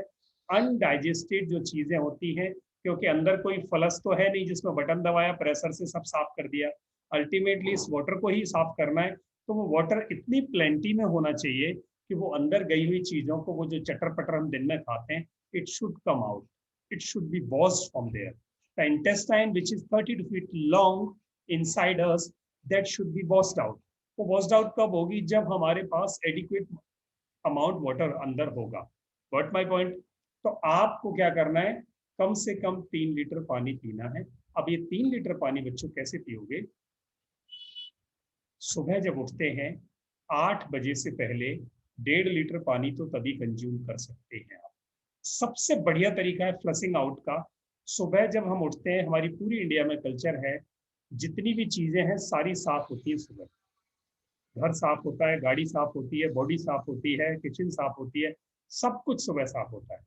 अनडाइजेस्टेड जो चीजें होती हैं, क्योंकि अंदर कोई फ्लश तो है नहीं जिसमें बटन दबाया प्रेशर से सब साफ कर दिया, अल्टीमेटली इस वाटर को ही साफ करना है। तो वो वाटर इतनी प्लेंटी में होना चाहिए कि वो अंदर गई हुई चीजों को, वो जो चटर पटर हम दिन में खाते हैं, it should come out, it should be washed from there. The intestine, which is 32 feet long inside us, that should be washed out. वो washed out कब होगी? जब हमारे पास adequate amount water अंदर होगा। Got my point? तो आपको क्या करना है? कम से कम 3 लीटर पानी पीना है। अब ये 3 लीटर पानी बच्चों कैसे पियोगे? सुबह जब उठते हैं 8 बजे से पहले 1.5 लीटर पानी तो तभी कंज्यूम कर सकते हैं आप। सबसे बढ़िया तरीका है फ्लशिंग आउट का। सुबह जब हम उठते हैं, हमारी पूरी इंडिया में कल्चर है, जितनी भी चीजें हैं सारी साफ होती है सुबह। घर साफ होता है, गाड़ी साफ होती है, बॉडी साफ होती है, किचन साफ होती है, सब कुछ सुबह साफ होता है।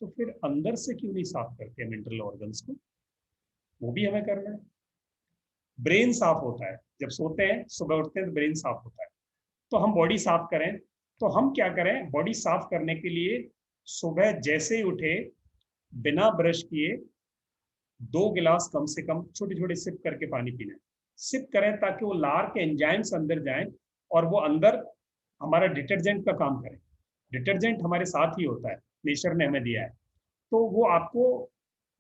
तो फिर अंदर से क्यों नहीं साफ करते मेंटल ऑर्गन्स को? वो भी हमें करना है। ब्रेन साफ होता है जब सोते हैं, सुबह उठते हैं तो ब्रेन साफ होता है। तो हम बॉडी साफ करें, तो हम क्या करें? बॉडी साफ करने के लिए सुबह जैसे ही उठे, बिना ब्रश किए 2 गिलास कम से कम छोटे छोटे सिप करके पानी पीना है। सिप करें ताकि वो लार के एंजाइम्स अंदर जाएं और वो अंदर हमारा डिटर्जेंट का काम करें। डिटर्जेंट हमारे साथ ही होता है, नेचर ने हमें दिया है। तो वो आपको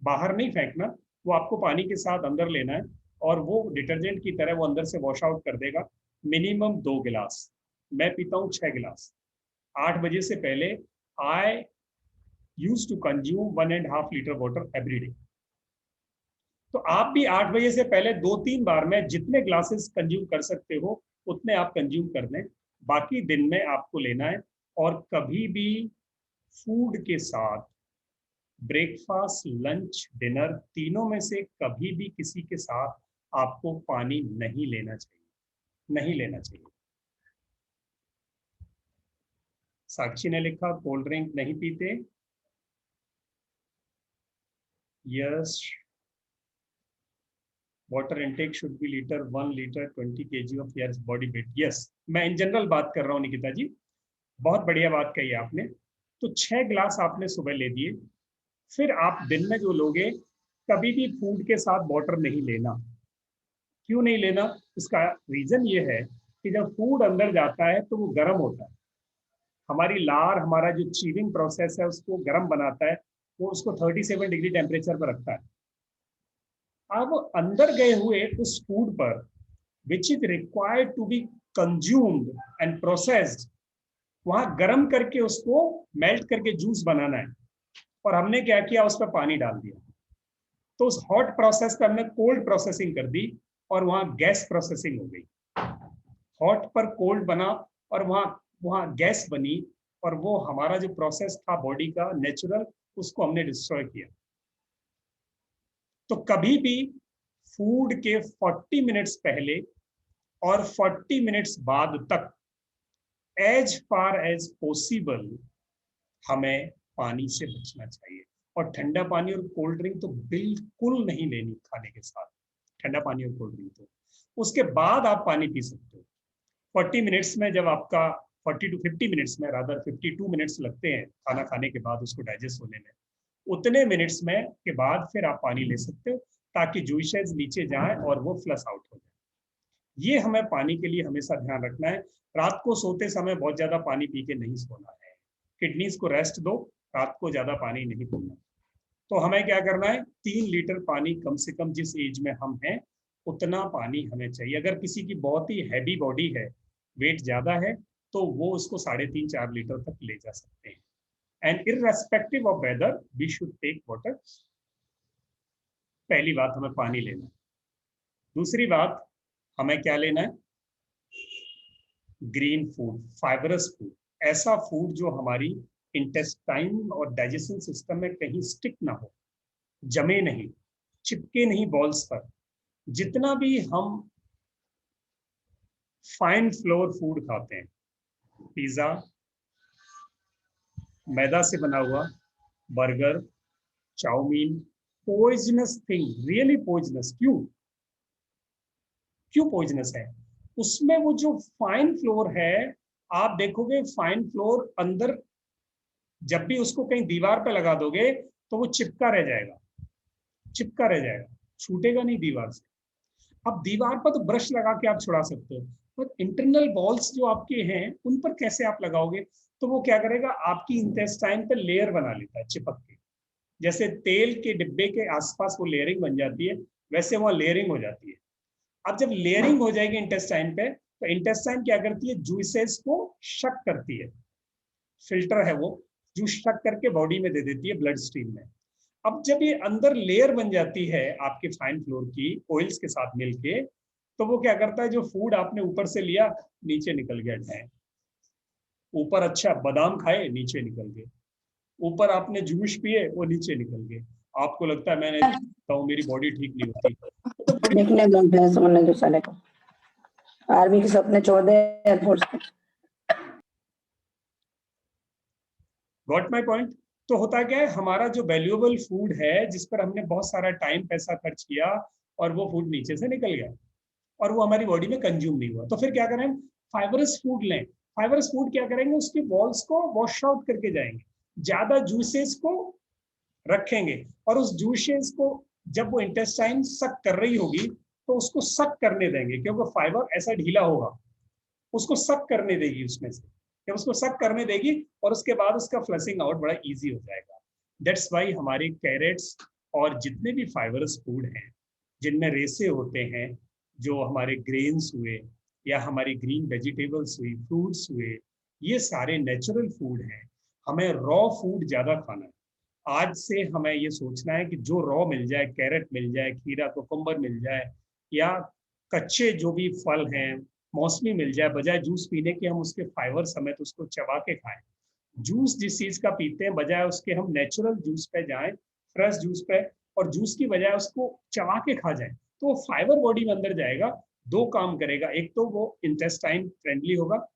बाहर नहीं फेंकना, वो आपको पानी के साथ अंदर लेना है और वो डिटर्जेंट की तरह वो अंदर से वॉश आउट कर देगा। मिनिमम 2 गिलास, मैं पीता हूँ 6 गिलास। 8 बजे से पहले आई used to consume 1.5 liter water every day. तो आप भी 8 बजे से पहले 2-3 बार में जितने ग्लासेस कंज्यूम कर सकते हो उतने आप कंज्यूम कर लें। बाकी दिन में आपको लेना है। और कभी भी फूड के साथ ब्रेकफास्ट, लंच, डिनर, तीनों में से कभी भी किसी के साथ आपको पानी नहीं लेना चाहिए, नहीं लेना चाहिए। साक्षी ने लिखा कोल्ड ड्रिंक नहीं पीते। Yes, water intake should be 1 liter 20 kg of your body weight. Yes, मैं इन जनरल बात कर रहा हूँ निकिता जी, बहुत बढ़िया बात कही आपने। तो 6 गिलास आपने सुबह ले दिए, फिर आप दिन में जो लोगे कभी भी फूड के साथ वाटर नहीं लेना। क्यों नहीं लेना? इसका रीजन ये है कि जब फूड अंदर जाता है तो वो गर्म होता है, हमारी लार, हमारा जो चीविंग प्रोसेस है उसको गर्म बनाता है, वो उसको 37 डिग्री टेम्परेचर पर रखता है। अब अंदर गए हुए उस फूड पर which is required to be consumed and processed, वहां गर्म करके उसको मेल्ट करके जूस बनाना है। और हमने क्या किया? उस पर पानी डाल दिया, तो उस हॉट प्रोसेस पर हमने कोल्ड प्रोसेसिंग कर दी और वहां गैस प्रोसेसिंग हो गई। हॉट पर कोल्ड बना और वहां गैस बनी, और वो हमारा जो प्रोसेस था बॉडी का नेचुरल, उसको हमने डिस्ट्रॉय किया। तो कभी भी फूड के 40 मिनट्स पहले और 40 मिनट्स बाद तक एज फार एज पॉसिबल हमें पानी से बचना चाहिए। और ठंडा पानी और कोल्ड ड्रिंक तो बिल्कुल नहीं लेनी खाने के साथ, ठंडा पानी और कोल्ड ड्रिंक। तो उसके बाद आप पानी पी सकते हो। 40 मिनट्स में, जब आपका 40 to 50 मिनट्स में, रादर 52 मिनट्स लगते हैं खाना खाने के बाद उसको डाइजेस्ट होने में, उतने मिनट्स में के बाद फिर आप पानी ले सकते हो ताकि जूसेस नीचे जाएं और वो फ्लश आउट हो जाए। ये हमें पानी के लिए हमेशा ध्यान रखना है। रात को सोते समय बहुत ज्यादा पानी पी के नहीं सोना है, किडनीज को रेस्ट दो, रात को ज्यादा पानी नहीं पीना। तो हमें क्या करना है? 3 लीटर पानी कम से कम, जिस एज में हम हैं उतना पानी हमें चाहिए। अगर किसी की बहुत ही हैवी बॉडी है, वेट ज्यादा है, तो वो उसको 3.5-4 लीटर तक ले जा सकते हैं। And irrespective of weather we should take water. पहली बात, हमें पानी लेना है। दूसरी बात, हमें क्या लेना है? ग्रीन फूड, फाइबरस फूड, ऐसा फूड जो हमारी इंटेस्टाइन और डाइजेशन सिस्टम में कहीं स्टिक ना हो, जमे नहीं, चिपके नहीं बॉल्स पर। जितना भी हम फाइन फ्लोर फूड खाते हैं, पिज्जा, मैदा से बना हुआ burger, chow mein, poisonous thing, really poisonous. क्यों पॉइजनस है? उसमें वो जो फाइन फ्लोर है, आप देखोगे फाइन फ्लोर अंदर जब भी उसको कहीं दीवार पे लगा दोगे तो वो चिपका रह जाएगा, छूटेगा नहीं दीवार से। अब दीवार पर तो ब्रश लगा के आप छुड़ा सकते हो, पर इंटरनल बॉल्स जो आपके हैं उन पर कैसे आप लगाओगे? तो वो क्या करेगा, आपकी इंटेस्टाइन पे लेयर बना लेता है चिपक के। जैसे तेल के डिब्बे के आसपास वो लेयरिंग बन जाती है, वैसे वहां लेयरिंग हो जाती है। अब जब लेयरिंग हो जाएगी इंटेस्टाइन पे, तो इंटेस्टाइन क्या करती है, जूसेस को शक करती है, फिल्टर है वो, जूस शक करके बॉडी में दे देती है, ब्लड स्ट्रीम में। अब जब ये अंदर लेयर बन जाती है आपके फाइन फ्लोर की ऑयल्स के साथ मिलके, तो वो क्या करता है, जो फूड आपने ऊपर से लिया नीचे निकल गया है। ऊपर अच्छा बादाम खाए, नीचे निकल गए। ऊपर आपने जूस पिए, वो नीचे निकल गए। आपको लगता है मैंने मेरी बॉडी ठीक नहीं होती, तो देखने दो समझने दो साले को, आर्मी के सपने छोड़ दे, एयरफोर्स के। Got my point? तो होता क्या है, हमारा जो वैल्यूएबल फूड है जिस पर हमने बहुत सारा टाइम पैसा खर्च किया, और वो फूड नीचे से निकल गया और वो हमारी बॉडी में कंज्यूम नहीं हुआ। तो फिर क्या करें, फाइबरस फूड लें। फाइबरस फूड क्या करेंगे, उसकी वॉल्स को वॉश आउट करके जाएंगे, ज्यादा जूसेस को रखेंगे, और उस जूसेस को जब वो इंटेस्टाइन सक कर रही होगी तो उसको सक करने देंगे, क्योंकि फाइबर ऐसा ढीला होगा, उसको सक करने देगी उसमें से। जब उसको सक करने देगी और उसके बाद उसका फ्लशिंग आउट बड़ा इजी हो जाएगा। दैट्स वाई हमारे कैरेट्स और जितने भी फाइबरस फूड हैं जिनमें रेसे होते हैं, जो हमारे ग्रेन्स हुए या हमारी ग्रीन वेजिटेबल्स हुई, फ्रूट्स हुए, ये सारे नेचुरल फूड हैं। हमें रॉ फूड ज्यादा खाना है। आज से हमें ये सोचना है कि जो रॉ मिल जाए, कैरेट मिल जाए, खीरा कुकुम्बर मिल जाए, या कच्चे जो भी फल हैं, मौसमी मिल जाए, बजाय जूस पीने के हम उसके फाइबर समेत उसको चबा के खाएं। जूस जिस चीज का पीते हैं, बजाय उसके हम नेचुरल जूस पे जाएं, फ्रेश जूस पे, और जूस की बजाय उसको चबा के खा जाएं, तो वो फाइबर बॉडी में अंदर जाएगा, दो काम करेगा। एक तो वो इंटेस्टाइन फ्रेंडली होगा,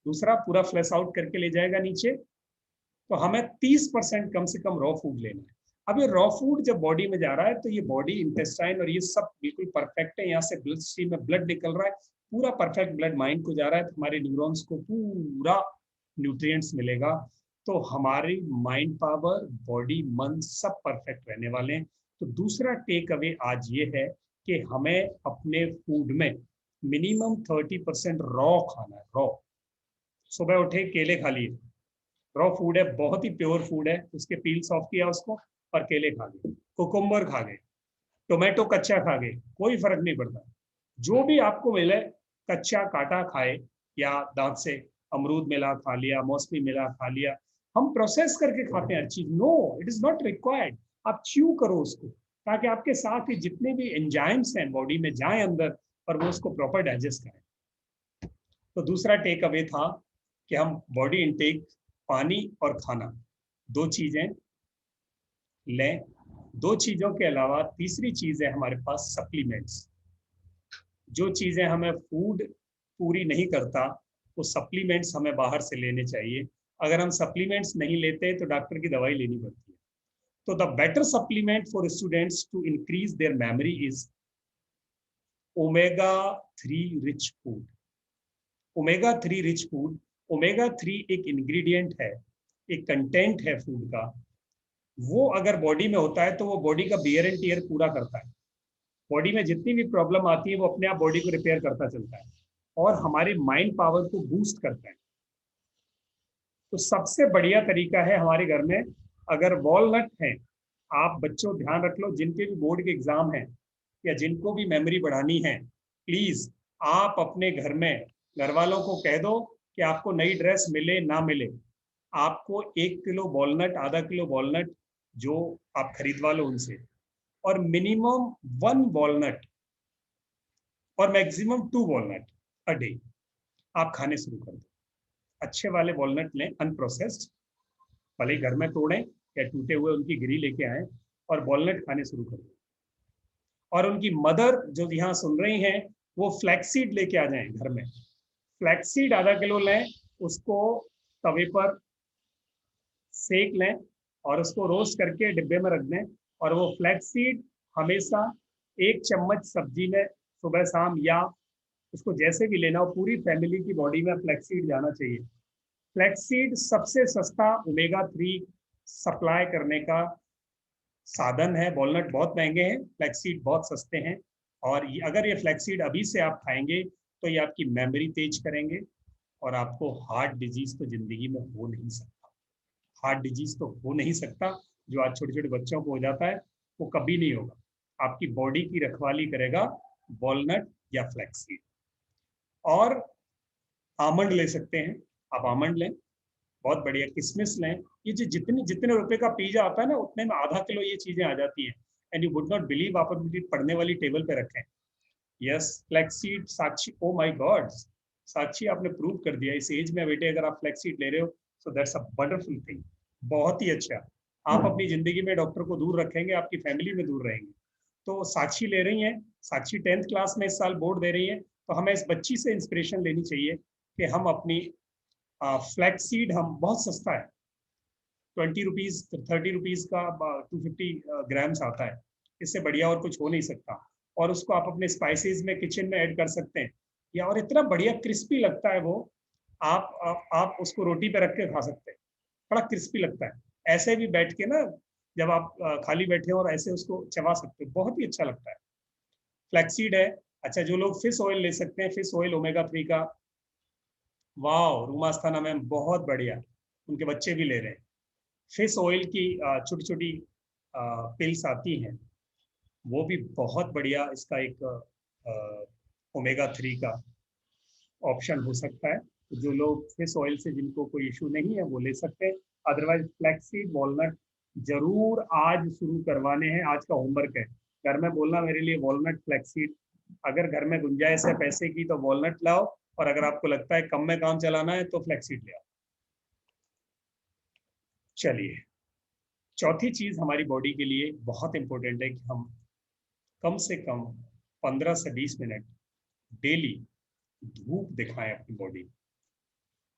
दूसरा पूरा फ्लश आउट करके ले जाएगा नीचे। तो हमें 30% कम से कम रॉ फूड लेना है। अब ये रॉ फूड जब बॉडी में जा रहा है, तो ये बॉडी इंटेस्टाइन और ये सब बिल्कुल परफेक्ट है। यहाँ से ब्लड स्ट्रीम में ब्लड निकल रहा है, पूरा परफेक्ट ब्लड माइंड को जा रहा है, तो हमारे न्यूरॉन्स को पूरा न्यूट्रिएंट्स मिलेगा। तो हमारी माइंड पावर, बॉडी, मन सब परफेक्ट रहने वाले हैं। तो दूसरा टेक अवे आज ये है कि हमें अपने फूड में मिनिमम 30% रॉ खाना है। रॉ, सुबह उठे केले खा लिए, रॉ फूड है, बहुत ही प्योर फूड है, उसके पील्स ऑफ किया उसको और केले खा गए, कुकुम्बर खा गए, टोमेटो कच्चा खा गए, कोई फर्क नहीं पड़ता। जो भी आपको मिले कच्चा काटा खाए, या दांत से अमरूद मिला खा लिया, मौसमी मिला खा लिया। हम प्रोसेस करके खाते हैं हर चीज, no it is not required. आप च्यू करो उसको, ताकि आपके साथ ही जितने भी एंजाइम्स हैं बॉडी में जाएं अंदर और वो उसको प्रॉपर डाइजेस्ट करें। तो दूसरा टेक अवे था कि हम बॉडी इनटेक, पानी और खाना, दो चीजें लें। दो चीजों के अलावा तीसरी चीज है हमारे पास सप्लीमेंट्स। जो चीजें हमें फूड पूरी नहीं करता, वो सप्लीमेंट्स हमें बाहर से लेने चाहिए। अगर हम सप्लीमेंट्स नहीं लेते तो डॉक्टर की दवाई लेनी पड़ती है। तो the better supplement for students to increase their memory is omega 3 rich food. Omega 3 rich food, omega 3 एक इंग्रेडिएंट है, एक कंटेंट है फूड का। वो अगर बॉडी में होता है तो वो बॉडी का बियर एंड टियर पूरा करता है। बॉडी में जितनी भी प्रॉब्लम आती है वो अपने आप बॉडी को रिपेयर करता चलता है और हमारे माइंड पावर को बूस्ट करता है। तो सबसे बढ़िया तरीका है हमारे घर में, अगर वॉलनट है, आप बच्चों ध्यान रख लो, जिनके भी बोर्ड के एग्जाम हैं या जिनको भी मेमोरी बढ़ानी है, प्लीज आप अपने घर में घर वालों को कह दो कि आपको नई ड्रेस मिले ना मिले, आपको 1 किलो वॉलनट, आधा किलो वॉलनट जो आप खरीदवा लो उनसे, और मिनिमम 1 वॉलनट और मैक्सिमम 2 वॉलनट अ डे आप खाने शुरू कर दो। अच्छे वाले वॉलनट लें, अनप्रोसेस्ड, भले घर में तोड़ें या टूटे हुए उनकी गिरी लेके आए और वॉलनट खाने शुरू कर दो। और उनकी मदर जो यहाँ सुन रही हैं, वो फ्लैक्सीड लेके आ जाएं घर में। फ्लैक्सीड आधा किलो लें, उसको तवे पर सेक लें और उसको रोस्ट करके डिब्बे में रख दें और वो फ्लैक्स सीड हमेशा 1 चम्मच सब्जी में सुबह शाम, या उसको जैसे भी लेना हो, पूरी फैमिली की बॉडी में फ्लैक्स सीड जाना चाहिए। फ्लैक्स सीड सबसे सस्ता ओमेगा 3 सप्लाई करने का साधन है। वॉलनट बहुत महंगे हैं, फ्लैक्सीड बहुत सस्ते हैं। और अगर ये फ्लैक्सीड अभी से आप खाएंगे तो ये आपकी मेमोरी तेज करेंगे, और आपको हार्ट डिजीज तो जिंदगी में हो नहीं सकता। हार्ट डिजीज तो हो नहीं सकता, जो आज छोटे छोटे बच्चों को हो जाता है वो कभी नहीं होगा। आपकी बॉडी की रखवाली करेगा वॉलनट या फ्लैक्सीड। और आमंड ले सकते हैं, आप आमंड लें, बहुत बढ़िया। किशमिश लें। ये जो जितने रुपए का पिज्जा आता है ना, उतने में आधा किलो ये चीजें आ जाती हैं। And you would not believe, आप अपनी पढ़ने वाली टेबल पे रखें। Yes, flaxseed. Sakshi, oh my god, Sakshi आपने प्रूव कर दिया इस एज में बेटे, अगर आप फ्लैक्सीड ले रहे हो so that's a wonderful thing. बहुत ही अच्छा। आप अपनी जिंदगी में डॉक्टर को दूर रखेंगे, आपकी फैमिली में दूर रहेंगे। तो साक्षी ले रही हैं, साक्षी 10th क्लास में इस साल बोर्ड दे रही है, तो हमें इस बच्ची से इंस्पिरेशन लेनी चाहिए कि हम अपनी फ्लैक्स सीड, हम बहुत सस्ता है, 20 रुपीज 30 रुपीज का 250 ग्राम्स आता है, इससे बढ़िया और कुछ हो नहीं सकता। और उसको आप अपने स्पाइसेस में किचन में ऐड कर सकते हैं, या और इतना बढ़िया क्रिस्पी लगता है वो, आप उसको रोटी पे रख के खा सकते हैं, बड़ा क्रिस्पी लगता है। ऐसे भी बैठ के ना, जब आप खाली बैठे और ऐसे उसको चबा सकते हो, बहुत ही अच्छा लगता है। फ्लैक्सीड है। अच्छा, जो लोग फिश ऑयल ले सकते हैं, फिश ऑयल ओमेगा 3 का, वाह, रूमास्थाना मैम बहुत बढ़िया, उनके बच्चे भी ले रहे हैं। फिश ऑयल की छोटी छोटी पिल्स आती हैं, वो भी बहुत बढ़िया, इसका एक ओमेगा 3 का ऑप्शन हो सकता है। जो लोग फिश ऑयल से जिनको कोई इशू नहीं है वो ले सकते हैं। अदरवाइज फ्लैक्सीड, वॉलनट जरूर आज शुरू करवाने हैं, आज का होमवर्क है। घर में बोलना मेरे लिए वॉलनट फ्लैक्सीड, अगर घर में गुंजाइश है पैसे की तो वॉलनट लाओ, और अगर आपको लगता है कम में काम चलाना है तो फ्लैक्सीड ले आओ। चलिए, चौथी चीज हमारी बॉडी के लिए बहुत इंपॉर्टेंट है कि हम कम से कम 15 से 20 मिनट डेली धूप दिखाएं अपनी बॉडी।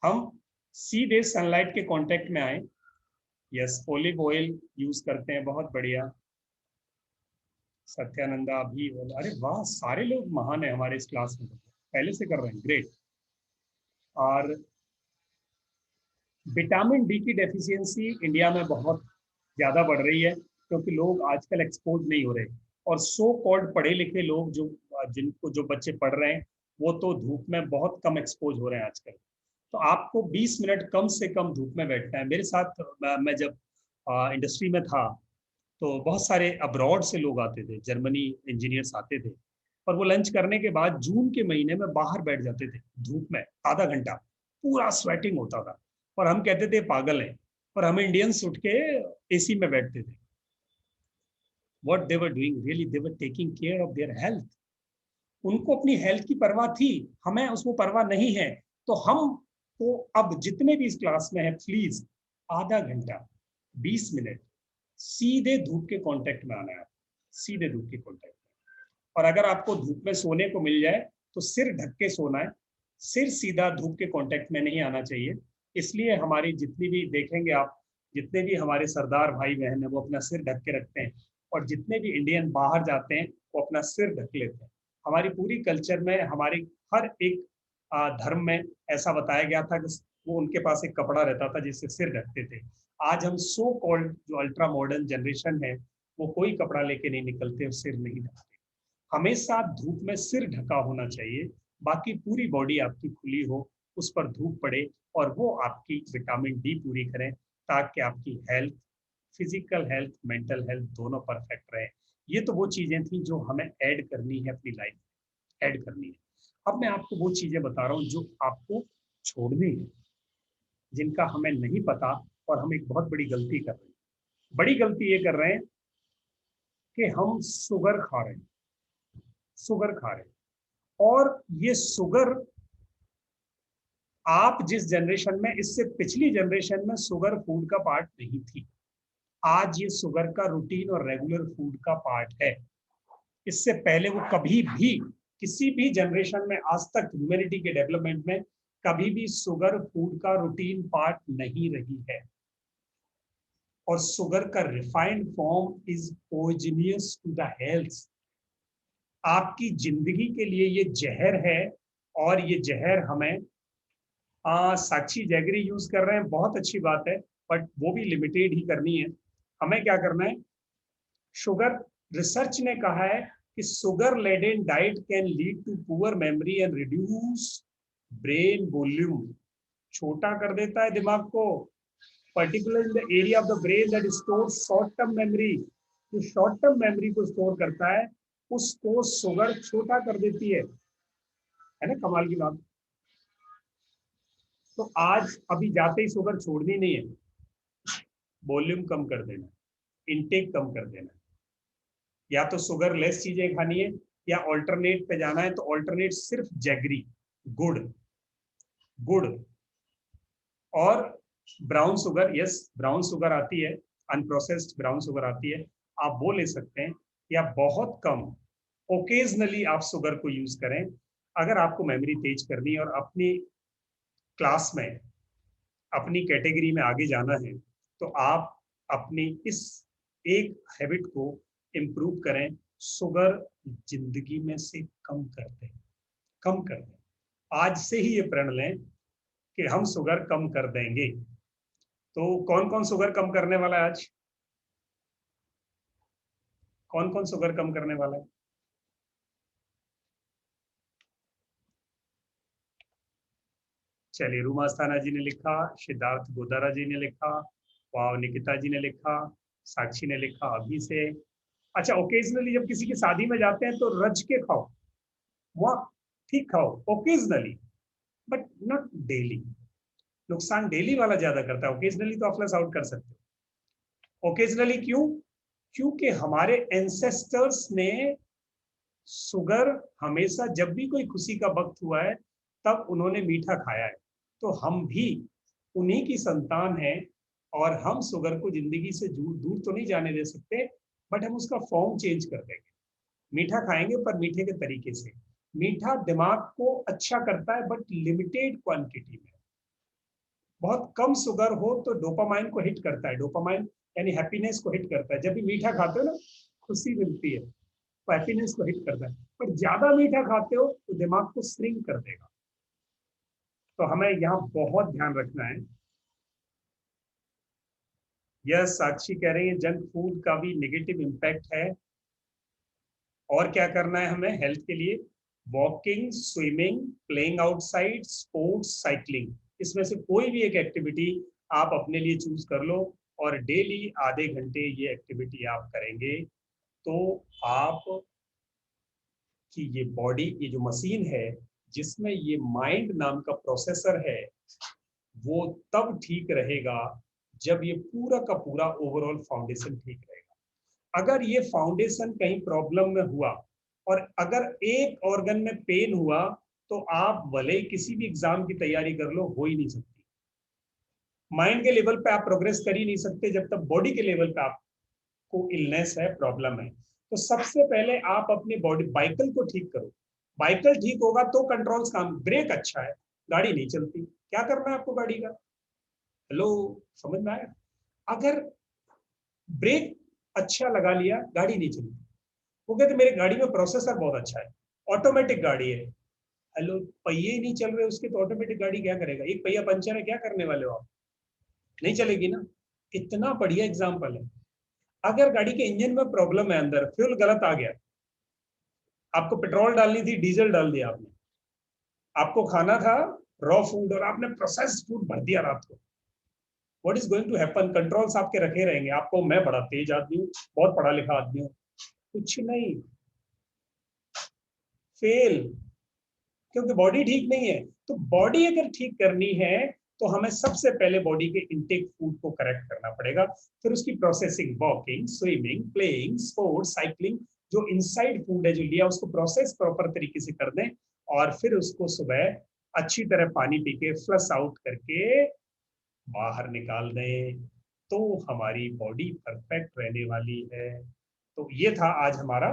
हम सीधे सनलाइट के कांटेक्ट में आए। यस, ओलिव ऑयल यूज करते हैं, बहुत बढ़िया। सत्यानंदा भी, अरे वाह, सारे लोग महान है हमारे इस क्लास में, पहले से कर रहे हैं, ग्रेट। और विटामिन डी की डेफिशिएंसी इंडिया में बहुत ज़्यादा बढ़ रही है, क्योंकि लोग आजकल एक्सपोज नहीं हो रहे, और सो कॉल्ड पढ़े लिखे लोग जो बच्चे पढ़ रहे हैं वो तो धूप में बहुत कम एक्सपोज हो रहे हैं आजकल। तो आपको 20 मिनट कम से कम धूप में बैठना है। मेरे साथ मैं जब इंडस्ट्री में था तो बहुत सारे अब्रॉड से लोग आते थे, जर्मनी इंजीनियर्स आते थे, और वो लंच करने के बाद जून के महीने में बाहर बैठ जाते थे धूप में आधा घंटा, पूरा स्वेटिंग होता था, और हम कहते थे पागल हैं, और हम इंडियंस उठ के एसी में बैठते थे। What they were doing, really they were taking care of their health. उनको अपनी हेल्थ की परवाह थी, हमें उसको परवाह नहीं है। तो हम तो अब जितने भी इस क्लास में है, प्लीज आधा घंटा 20 मिनट सीधे धूप के कांटेक्ट में आना है, सीधे धूप के कांटेक्ट में। और अगर आपको धूप में सोने को मिल जाए तो सिर ढक के सोना है, सिर सीधा धूप के कांटेक्ट में नहीं आना चाहिए। इसलिए हमारी जितनी भी देखेंगे आप, जितने भी हमारे सरदार भाई बहन है वो अपना सिर ढक के रखते हैं, और जितने भी इंडियन बाहर जाते हैं वो अपना सिर ढक लेते हैं। हमारी पूरी कल्चर में, हमारी हर एक धर्म में ऐसा बताया गया था कि वो उनके पास एक कपड़ा रहता था जिससे सिर ढकते थे। आज हम सो कॉल्ड जो अल्ट्रा मॉडर्न जनरेशन है वो कोई कपड़ा लेके नहीं निकलते और सिर नहीं ढकते। हमेशा धूप में सिर ढका होना चाहिए, बाकी पूरी बॉडी आपकी खुली हो, उस पर धूप पड़े और वो आपकी विटामिन डी पूरी करें, ताकि आपकी health, physical health, mental health दोनों परफेक्ट रहे। ये तो वो चीजें थी जो हमें ऐड करनी है अपनी लाइफ में, ऐड करनी है। अब मैं आपको वो चीजें बता रहा हूँ जो आपको छोड़नी है, जिनका हमें नहीं पता, और हम एक बहुत बड़ी गलती कर रहे हैं। बड़ी गलती ये कर रहे हैं कि हम शुगर खा रहे हैं, शुगर खा रहे हैं। और ये शुगर, आप जिस जनरेशन में, इससे पिछली जनरेशन में शुगर फूड का पार्ट नहीं थी, आज ये शुगर का रूटीन और रेगुलर फूड का पार्ट है। इससे पहले वो कभी भी किसी भी जनरेशन में आज तक ह्यूमैनिटी के डेवलपमेंट में कभी भी शुगर फूड का रूटीन पार्ट नहीं रही है। और शुगर का refined form is poisonous to the health. आपकी जिंदगी के लिए ये जहर है, और ये जहर हमें साक्षी जैगरी यूज कर रहे हैं, बहुत अच्छी बात है, बट वो भी लिमिटेड ही करनी है। हमें क्या करना है, शुगर, रिसर्च ने कहा है कि sugar laden diet can lead to poor memory and reduce brain volume. छोटा कर देता है दिमाग को, particular in the area of the brain that stores short term memory. जो शॉर्ट टर्म मेमोरी को स्टोर करता है उसको शुगर छोटा कर देती है ना, कमाल की बात। तो आज अभी जाते ही शुगर छोड़नी नहीं है, वॉल्यूम कम कर देना, इनटेक कम कर देना, या तो शुगर लेस चीजें खानी है, या ऑल्टरनेट पे जाना है तो ऑल्टरनेट सिर्फ जैगरी, गुड़, गुड़ और brown sugar. Yes, brown sugar आती है, अनप्रोसेस्ड ब्राउन शुगर आती है, आप वो ले सकते हैं, या बहुत कम ओकेजनली आप शुगर को यूज करें। अगर आपको मेमोरी तेज करनी है और अपनी क्लास में, अपनी कैटेगरी में आगे जाना है, तो आप अपनी इस एक हैबिट को इम्प्रूव करें, शुगर जिंदगी में से कम कर दें, कम कर दें। आज से ही ये प्रण लें कि हम शुगर कम कर देंगे। तो कौन कौन शुगर कम करने वाला है आज? कौन कौन शुगर कम करने वाला है? चलिए, रूमा अस्थाना जी ने लिखा, सिद्धार्थ गोदारा जी ने लिखा, वाव निकिता जी ने लिखा, साक्षी ने लिखा अभी से। अच्छा, ओकेजनली जब किसी की शादी में जाते हैं तो रज के खाओ, वहाँ ठीक खाओ ओकेजनली, बट नॉट डेली। नुकसान डेली वाला ज्यादा करता है, ओकेजनली तो फ्लश आउट कर सकते हो। ओकेजनली क्यों? क्योंकि हमारे एंसेस्टर्स ने शुगर हमेशा, जब भी कोई खुशी का वक्त हुआ है तब उन्होंने मीठा खाया है, तो हम भी उन्हीं की संतान हैं, और हम शुगर को जिंदगी से दूर दूर तो नहीं जाने दे सकते, बट हम उसका फॉर्म चेंज कर देंगे। मीठा खाएंगे पर मीठे के तरीके से। मीठा दिमाग को अच्छा करता है, बट लिमिटेड क्वांटिटी में। बहुत कम शुगर हो तो डोपामाइन को हिट करता है, डोपामाइन यानी हैप्पीनेस को हिट करता है। जब भी मीठा खाते हो ना, खुशी मिलती है, तो हैप्पीनेस को हिट करता है। पर ज्यादा मीठा खाते हो तो दिमाग को श्रिंक कर देगा। तो हमें यहाँ बहुत ध्यान रखना है। यह साक्षी कह रही है जंक फूड का भी नेगेटिव इम्पैक्ट है। और क्या करना है हमें हेल्थ के लिए? Walking, swimming, playing outside, sports, cycling, इसमें से कोई भी एक एक्टिविटी आप अपने लिए चूज कर लो, और डेली आधे घंटे ये एक्टिविटी आप करेंगे, तो आप कि ये बॉडी, ये जो मशीन है जिसमें ये माइंड नाम का प्रोसेसर है, वो तब ठीक रहेगा जब ये पूरा का पूरा ओवरऑल फाउंडेशन ठीक रहेगा। अगर ये फाउंडेशन कहीं प्रॉब्लम में हुआ, और अगर एक ऑर्गन में पेन हुआ, तो आप भले किसी भी एग्जाम की तैयारी कर लो, हो ही नहीं सकती। माइंड के लेवल पे आप प्रोग्रेस कर ही नहीं सकते जब तक बॉडी के लेवल पे आपको इलनेस है, प्रॉब्लम है। तो सबसे पहले आप अपने बॉडी बाइकल को ठीक करो। बाइकल ठीक होगा तो कंट्रोल्स काम, ब्रेक अच्छा है, गाड़ी नहीं चलती। क्या करना है आपको गाड़ी का? हेलो, समझ में आया? अगर ब्रेक अच्छा लगा लिया, गाड़ी नहीं चलती। वो कहते मेरे गाड़ी में प्रोसेसर बहुत अच्छा है, ऑटोमेटिक गाड़ी है। हेलो, पहिए ही नहीं चल रहे उसके, तो ऑटोमेटिक गाड़ी क्या करेगा? एक पहिया पंचर है, क्या करने वाले हो आप? नहीं चलेगी ना। इतना बढ़िया एग्जाम्पल है। अगर गाड़ी के इंजन में प्रॉब्लम है, अंदर फ्यूल गलत आ गया, आपको पेट्रोल डालनी थी, डीजल डाल दिया आपने, आपको खाना था रॉ फूड और आपने प्रोसेस्ड फूड भर दिया रात को, what is going to happen? Controls आपके रखे रहेंगे। आपको, मैं बड़ा तेज आदमी हूँ, बहुत पढ़ा लिखा आदमी हूँ, कुछ नहीं, फेल, क्योंकि बॉडी ठीक नहीं है। तो बॉडी अगर ठीक करनी है तो हमें सबसे पहले बॉडी के इंटेक फूड को करेक्ट करना पड़ेगा, फिर उसकी processing, walking, swimming, playing, sports, cycling, जो इनसाइड फूड है जो लिया उसको प्रोसेस प्रॉपर तरीके से कर दें, और फिर उसको सुबह अच्छी तरह पानी पी के फ्लश आउट करके बाहर निकाल दें, तो हमारी बॉडी परफेक्ट रहने वाली है। तो ये था आज हमारा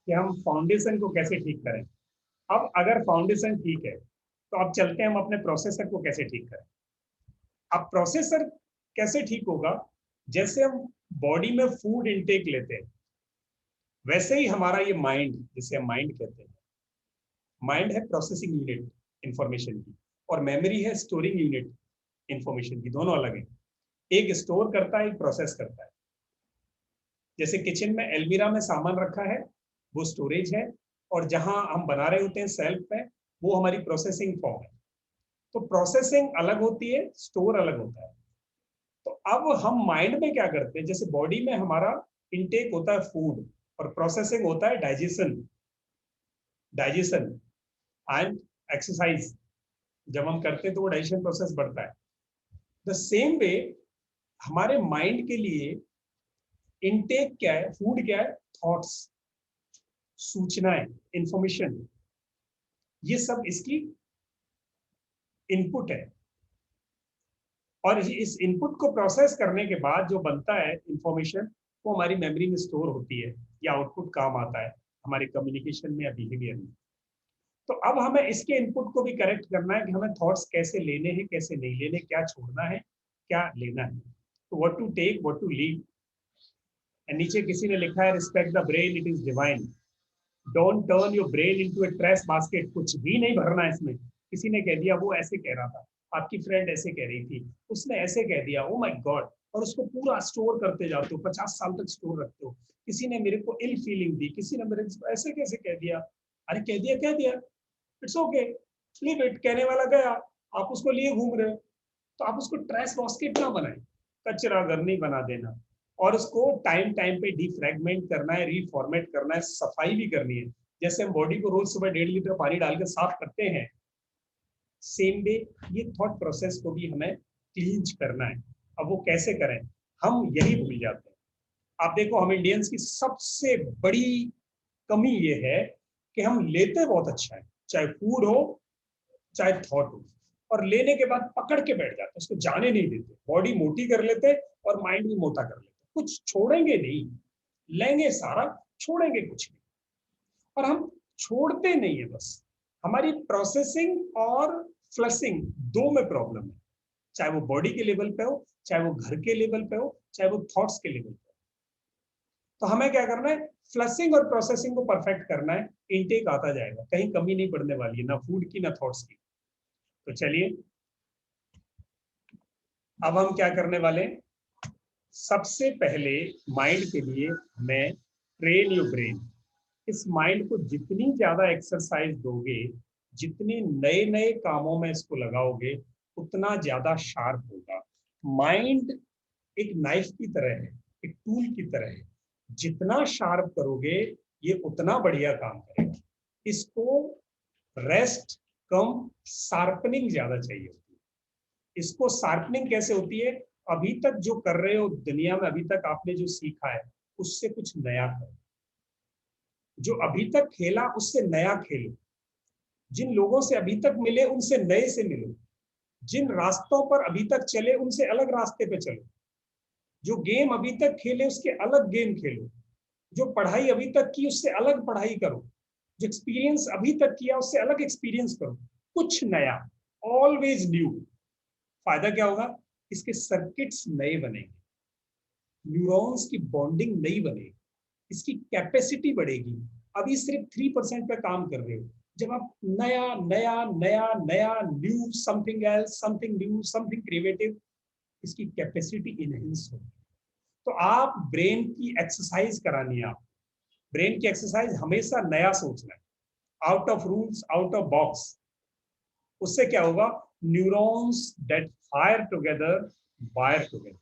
कि हम फाउंडेशन को कैसे ठीक करें। अब अगर फाउंडेशन ठीक है तो अब चलते हैं हम अपने प्रोसेसर को कैसे ठीक करें। अब प्रोसेसर कैसे ठीक होगा? जैसे हम बॉडी में फूड इनटेक लेते हैं, वैसे ही हमारा ये माइंड, जिसे हम माइंड कहते हैं, माइंड है प्रोसेसिंग यूनिट इंफॉर्मेशन की, और मेमोरी है स्टोरिंग यूनिट इंफॉर्मेशन की। दोनों अलग है, एक स्टोर करता है, एक प्रोसेस करता है। जैसे किचन में एलमीरा में सामान रखा है, वो स्टोरेज है, और जहां हम बना रहे होते हैं सेल्फ पे, वो हमारी प्रोसेसिंग फॉर्म है। तो प्रोसेसिंग अलग होती है, स्टोर अलग होता है। तो अब हम माइंड में क्या करते हैं, जैसे बॉडी में हमारा इनटेक होता है फूड, और प्रोसेसिंग होता है डाइजेशन। डाइजेशन एंड एक्सरसाइज जब हम करते हैं तो वो डाइजेशन प्रोसेस बढ़ता है। द सेम वे हमारे माइंड के लिए इनटेक क्या है, फूड क्या है, थॉट्स, सूचनाएं, इंफॉर्मेशन, ये सब इसकी इनपुट है। और इस इनपुट को प्रोसेस करने के बाद जो बनता है इंफॉर्मेशन, वो हमारी मेमोरी में स्टोर होती है, या आउटपुट काम आता है हमारे कम्युनिकेशन में या बिहेवियर में। तो अब हमें इसके इनपुट को भी करेक्ट करना है कि हमें थॉट्स कैसे लेने हैं, कैसे नहीं लेने, क्या छोड़ना है, क्या लेना है। तो what to take, what to leave. नीचे किसी ने लिखा है, respect the brain, it is divine. Don't turn your brain into a trash basket. कुछ भी नहीं भरना है इसमें। किसी ने कह दिया, वो ऐसे कह रहा था, आपकी फ्रेंड ऐसे कह रही थी, उसने ऐसे कह दिया, ओ माय गॉड, और उसको पूरा स्टोर करते जाते हो, 50 साल तक स्टोर रखते हो। किसी ने मेरे को इल फीलिंग दी, किसी ने मेरे को ऐसे कैसे कह दिया। अरे कह दिया, कह दिया, इट्स ओके, लीव इट। कहने वाला गया, आप उसको लिए घूम रहे हो। तो आप उसको ट्रैश बास्केट ना बनाए, कचरा घर नहीं बना देना, और उसको टाइम टाइम पे डिफ्रैगमेंट करना है, रीफॉर्मेट करना है, सफाई भी करनी है। जैसे हम बॉडी को रोज सुबह 1.5 लीटर पानी डालकर साफ करते हैं, सेम वे ये थॉट प्रोसेस को भी हमें क्लींज करना है। अब वो कैसे करें, हम यही भूल जाते हैं। आप देखो, हम इंडियंस की सबसे बड़ी कमी ये है कि हम लेते बहुत अच्छा है, चाहे फूड हो चाहे थॉट हो, और लेने के बाद पकड़ के बैठ जाते, उसको जाने नहीं देते। बॉडी मोटी कर लेते और माइंड भी मोटा कर लेते, कुछ छोड़ेंगे नहीं, लेंगे सारा, छोड़ेंगे कुछ नहीं। और हम छोड़ते नहीं है, बस हमारी प्रोसेसिंग और फ्लशिंग दो में प्रॉब्लम है। चाहे वो बॉडी के लेवल पे हो, चाहे वो घर के लेवल पे हो, चाहे वो थॉट्स के लेवल पे हो। तो हमें क्या करना है, फ्लशिंग और प्रोसेसिंग को परफेक्ट करना है। इनटेक आता जाएगा, कहीं कमी नहीं पड़ने वाली है, ना फूड की ना थॉट्स की। तो चलिए अब हम क्या करने वाले हैं, सबसे पहले माइंड के लिए हमें ट्रेन योर ब्रेन। इस माइंड को जितनी ज्यादा एक्सरसाइज दोगे, जितने नए नए कामों में इसको लगाओगे, उतना ज्यादा शार्प होगा। माइंड एक नाइफ की तरह है, एक टूल की तरह है। जितना शार्प करोगे, ये उतना बढ़िया काम करेगा। इसको रेस्ट कम शार्पनिंग ज्यादा चाहिए होती है। इसको शार्पनिंग कैसे होती है, अभी तक जो कर रहे हो दुनिया में, अभी तक आपने जो सीखा है उससे कुछ नया करो। जो अभी तक खेला उससे नया खेलो। जिन लोगों से अभी तक मिले उनसे नए से मिलो। जिन रास्तों पर अभी तक चले उनसे अलग रास्ते पे चलो। जो गेम अभी तक खेले उसके अलग गेम खेलो। जो पढ़ाई अभी तक की उससे अलग पढ़ाई करो। जो एक्सपीरियंस अभी तक किया उससे अलग एक्सपीरियंस करो। कुछ नया, ऑलवेज न्यू। फायदा क्या होगा, इसके सर्किट्स नए बनेंगे, न्यूरॉन्स की बॉन्डिंग नई बनेगी, इसकी कैपेसिटी बढ़ेगी। अभी सिर्फ 3% पे काम कर रहे हो। जब आप नया नया नया नया new, something else, something new, something creative, इसकी कैपेसिटी इनहेंस होगी। तो आप ब्रेन की एक्सरसाइज करानी है। आप ब्रेन की एक्सरसाइज हमेशा नया सोचना है, out of rules, out of box. उससे क्या होगा, neurons that fire together wire together.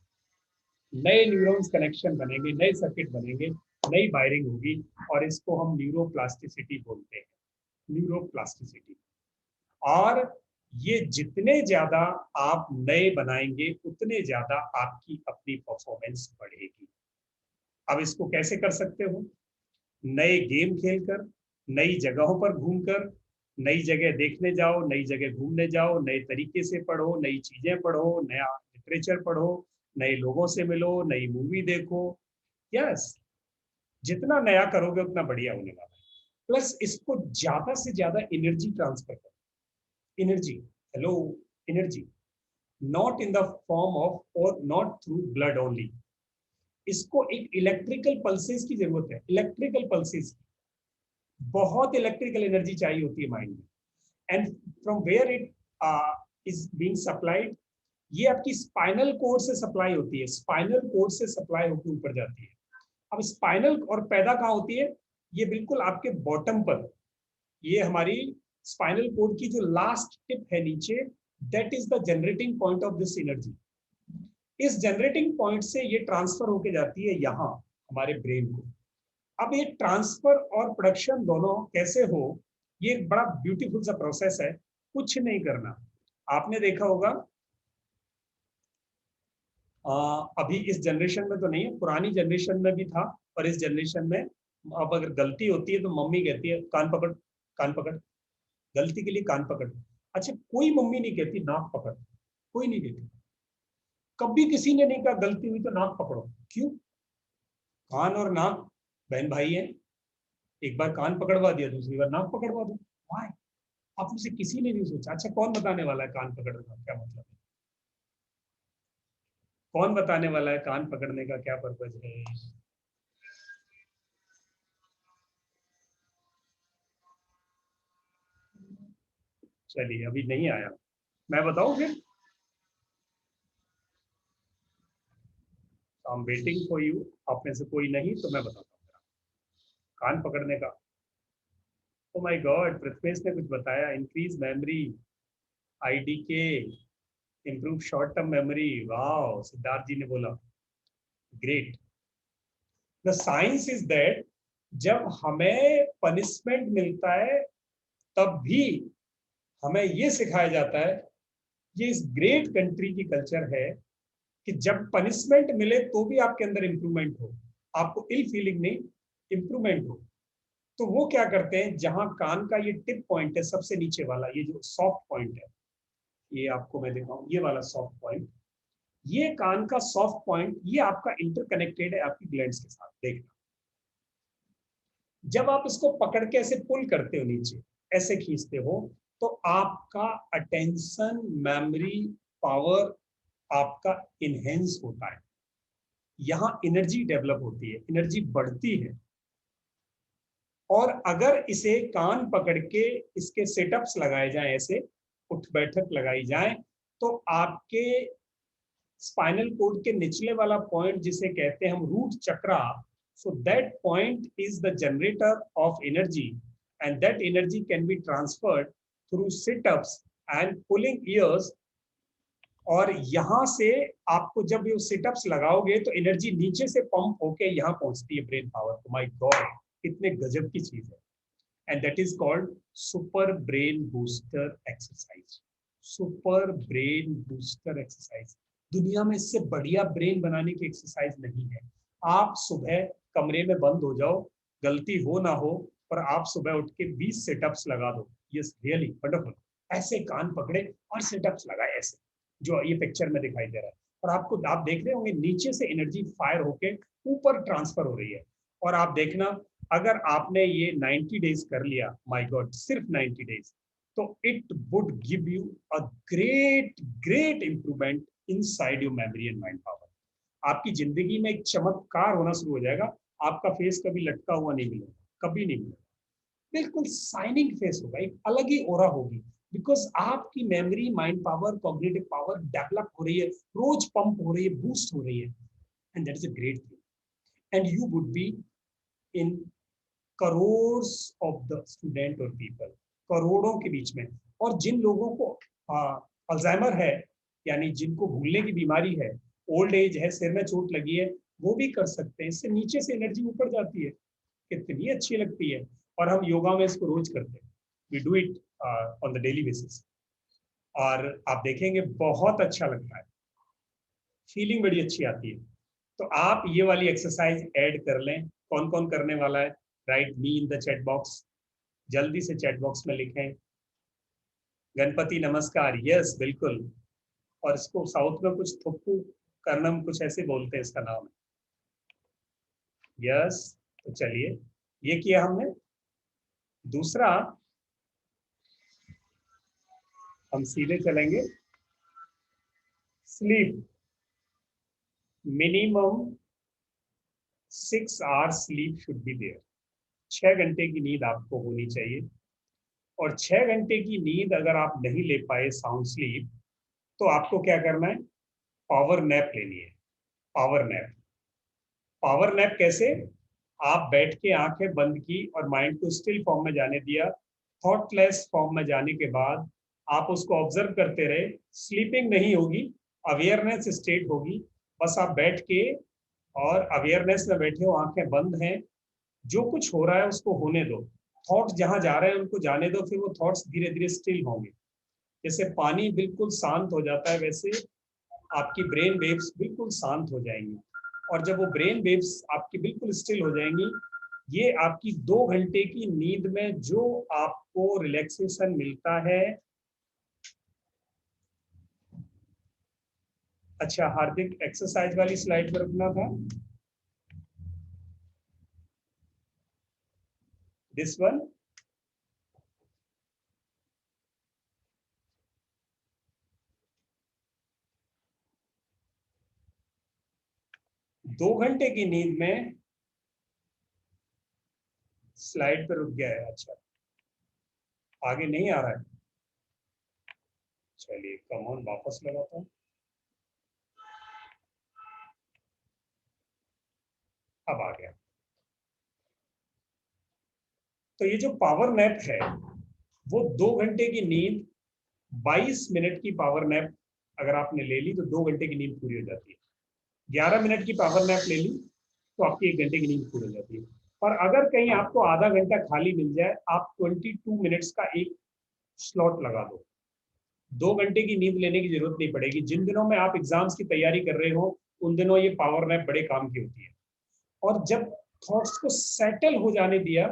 नए न्यूरॉन्स कनेक्शन बनेंगे, नए सर्किट बनेंगे, नई वायरिंग होगी, और इसको हम न्यूरोप्लास्टिसिटी बोलते हैं। न्यूरोप्लास्टिसिटी। और ये जितने ज्यादा आप नए बनाएंगे, उतने ज्यादा आपकी अपनी परफॉर्मेंस बढ़ेगी। अब इसको कैसे कर सकते हो, नए गेम खेलकर, नई जगहों पर घूमकर, नई जगह देखने जाओ, नई जगह घूमने जाओ, नए तरीके से पढ़ो, नई चीजें पढ़ो, नया लिटरेचर पढ़ो, नए लोगों से मिलो, नई मूवी देखो। यस, जितना नया करोगे उतना बढ़िया होने वाला है। प्लस इसको ज्यादा से ज्यादा एनर्जी ट्रांसफर करो। Energy, hello, energy. Not in the form of और नॉट थ्रू ब्लड ओनली। इसको एक इलेक्ट्रिकल पल्सेस की जरूरत है, इलेक्ट्रिकल पल्सेस, बहुत इलेक्ट्रिकल एनर्जी चाहिए होती है माइंड में। And from where it is being supplied, ये आपकी स्पाइनल कोड से सप्लाई होती है, स्पाइनल कोड से सप्लाई होकर ऊपर जाती है। अब स्पाइनल और पैदा कहाँ होती है, ये बिल्कुल आपके बॉटम पर, ये हमारी स्पाइनल कोड की जो लास्ट टिप है नीचे, that is the generating point of this energy. इस जनरेटिंग पॉइंट से ये ट्रांसफर होके जाती है यहाँ हमारे ब्रेन को। अब ये ट्रांसफर और प्रोडक्शन दोनों कैसे हो, ये एक बड़ा ब्यूटीफुल सा प्रोसेस है, कुछ नहीं करना। आपने देखा होगा अभी इस जनरेशन में तो नहीं है, पुरानी जनरेशन में भी था, और इस जनरेशन में अब अगर गलती होती है तो मम्मी कहती है कान पकड़, कान पकड़, गलती के लिए कान पकड़। अच्छा, कोई मम्मी नहीं कहती नाक पकड़, कोई नहीं कहती, कभी किसी ने नहीं कहा गलती हुई तो नाक पकड़ो। क्यों? कान और नाक बहन भाई है, एक बार कान पकड़वा दिया दूसरी बार नाक पकड़वा दो। वाई? आप उसे किसी ने नहीं सोचा। अच्छा, कौन बताने वाला है कान पकड़ने का क्या मतलब है? कौन बताने वाला है कान पकड़ने का क्या पर्पज है? चलिए, अभी नहीं आया, मैं बताऊं फिर। I am waiting for you. आप में से कोई नहीं तो मैं बताता हूँ कान पकड़ने का। ओ माय गॉड, पृथ्वीश ने कुछ बताया, increase memory, IDK, improve short term memory. Wow, Siddharth ji ने बोला, great. The science is that जब हमें पनिशमेंट मिलता है तब भी हमें ये सिखाया जाता है, ये इस ग्रेट कंट्री की कल्चर है कि जब पनिशमेंट मिले तो भी आपके अंदर इंप्रूवमेंट हो, आपको इल फीलिंग नहीं, इंप्रूवमेंट हो। तो वो क्या करते हैं, जहां कान का ये टिप पॉइंट है सबसे नीचे वाला, ये जो सॉफ्ट पॉइंट है, ये आपको मैं दिखाऊं, ये वाला सॉफ्ट पॉइंट, ये कान का सॉफ्ट पॉइंट, ये आपका इंटरकनेक्टेड है आपकी ग्लैंड्स के साथ। देखना, जब आप इसको पकड़ के ऐसे पुल करते हो नीचे, ऐसे खींचते हो, तो आपका अटेंशन, मेमोरी पावर आपका इनहेंस होता है, यहां एनर्जी डेवलप होती है, एनर्जी बढ़ती है। और अगर इसे कान पकड़ के इसके सेटअप्स लगाए जाएं, ऐसे उठ बैठक लगाई जाए, तो आपके स्पाइनल कोड के निचले वाला पॉइंट जिसे कहते हैं हम root chakra, so that point is the generator of energy, and that energy can be transferred through sit-ups and pulling ears। और यहाँ से आपको जब ये सिटअप्स लगाओगे तो एनर्जी नीचे से पंप होके यहाँ पहुंचती है ब्रेन पावर को। माय गॉड, कितने गजब की चीज है। And that is called super brain booster exercise. Super brain booster exercise, दुनिया में इससे बढ़िया ब्रेन बनाने की एक्सरसाइज नहीं है। आप सुबह कमरे में बंद हो जाओ, गलती हो ना हो, पर आप सुबह उठ के 20 सेटअप्स लगा दो। Yes, really wonderful. ऐसे कान पकड़े और सेटअप्स लगाए, ऐसे जो ये पिक्चर में दिखाई दे रहा है, और आपको, आप देख रहे होंगे नीचे से एनर्जी फायर होके ऊपर ट्रांसफर हो रही है। और आप देखना, अगर आपने ये 90 डेज कर लिया, माय गॉड, सिर्फ 90 डेज, तो it would give you a great great improvement inside your memory and mind power. आपकी जिंदगी में एक चमत्कार होना शुरू हो जाएगा। आपका फेस कभी लटका हुआ नहीं मिलेगा, कभी नहीं मिलेगा, बिल्कुल शाइनिंग फेस होगा, एक अलग ही ऑरा होगी, बिकॉज आपकी memory, mind power, cognitive power develop हो रही है, रोज पंप हो रही है, बूस्ट हो रही है, and that is a great thing. And you would be in crore of the student और पीपल, करोड़ों के बीच में। और जिन लोगों को अल्जाइमर है, यानी जिनको भूलने की बीमारी है, ओल्ड एज है, सिर में चोट लगी है, वो भी कर सकते हैं। इससे नीचे से एनर्जी ऊपर जाती है, कितनी अच्छी लगती है। और हम योगा में इसको रोज करते हैं, we do it on the daily basis, और आप देखेंगे बहुत अच्छा लगता है, फीलिंग बड़ी अच्छी आती है। तो आप ये वाली एक्सरसाइज ऐड कर लें। कौन कौन करने वाला है, right me in the chat box, जल्दी से चैट बॉक्स में लिखें। गणपति नमस्कार, यस बिल्कुल। और इसको साउथ में कुछ थुप्पू कर्नम कुछ ऐसे बोलते हैं, इसका नाम है, यस। तो चलिए, ये किया हमने। दूसरा, हम सीधे चलेंगे sleep minimum 6 hours sleep should be there. 6 घंटे की नींद आपको होनी चाहिए। और 6 घंटे की नींद अगर आप नहीं ले पाए साउंड स्लीप, तो आपको क्या करना है, पावर नैप लेनी है। Power nap. पावर नैप कैसे? आप बैठ के आंखें बंद की और माइंड को स्टिल फॉर्म में जाने दिया। थॉटलेस फॉर्म में जाने के बाद आप उसको ऑब्जर्व करते रहे। स्लीपिंग नहीं होगी, अवेयरनेस स्टेट होगी। बस आप बैठ के और अवेयरनेस में बैठे हो, आंखें बंद हैं, जो कुछ हो रहा है उसको होने दो। थॉट्स जहां जा रहे हैं उनको जाने दो, फिर वो थॉट्स धीरे धीरे स्टिल होंगे। जैसे पानी बिल्कुल शांत हो जाता है, वैसे आपकी ब्रेन वेव्स बिल्कुल शांत हो जाएंगी। और जब वो ब्रेन वेव्स आपकी बिल्कुल स्टिल हो जाएंगी, ये आपकी 2 घंटे की नींद में जो आपको रिलैक्सेशन मिलता है। अच्छा हार्दिक, एक्सरसाइज वाली स्लाइड पर रुकना था। This one. दो घंटे की नींद में स्लाइड पर रुक गया है। अच्छा, आगे नहीं आ रहा है। चलिए कम ऑन, वापस लगाता हूं। अब आ गया। तो ये जो पावर नैप है, वो 2 घंटे की नींद, 22 मिनट की पावर नैप अगर आपने ले ली तो 2 घंटे की नींद पूरी हो जाती है। 11 मिनट की पावर नैप ले ली तो आपकी 1 घंटे की नींद पूरी हो जाती है। और अगर कहीं आपको आधा घंटा खाली मिल जाए, आप 22 मिनट्स का एक स्लॉट लगा दो। 2 घंटे की नींद लेने की जरूरत नहीं पड़ेगी। जिन दिनों में आप एग्जाम्स की तैयारी कर रहे हो, उन दिनों ये पावर नैप बड़े काम की होती है। और जब थॉट्स को सेटल हो जाने दिया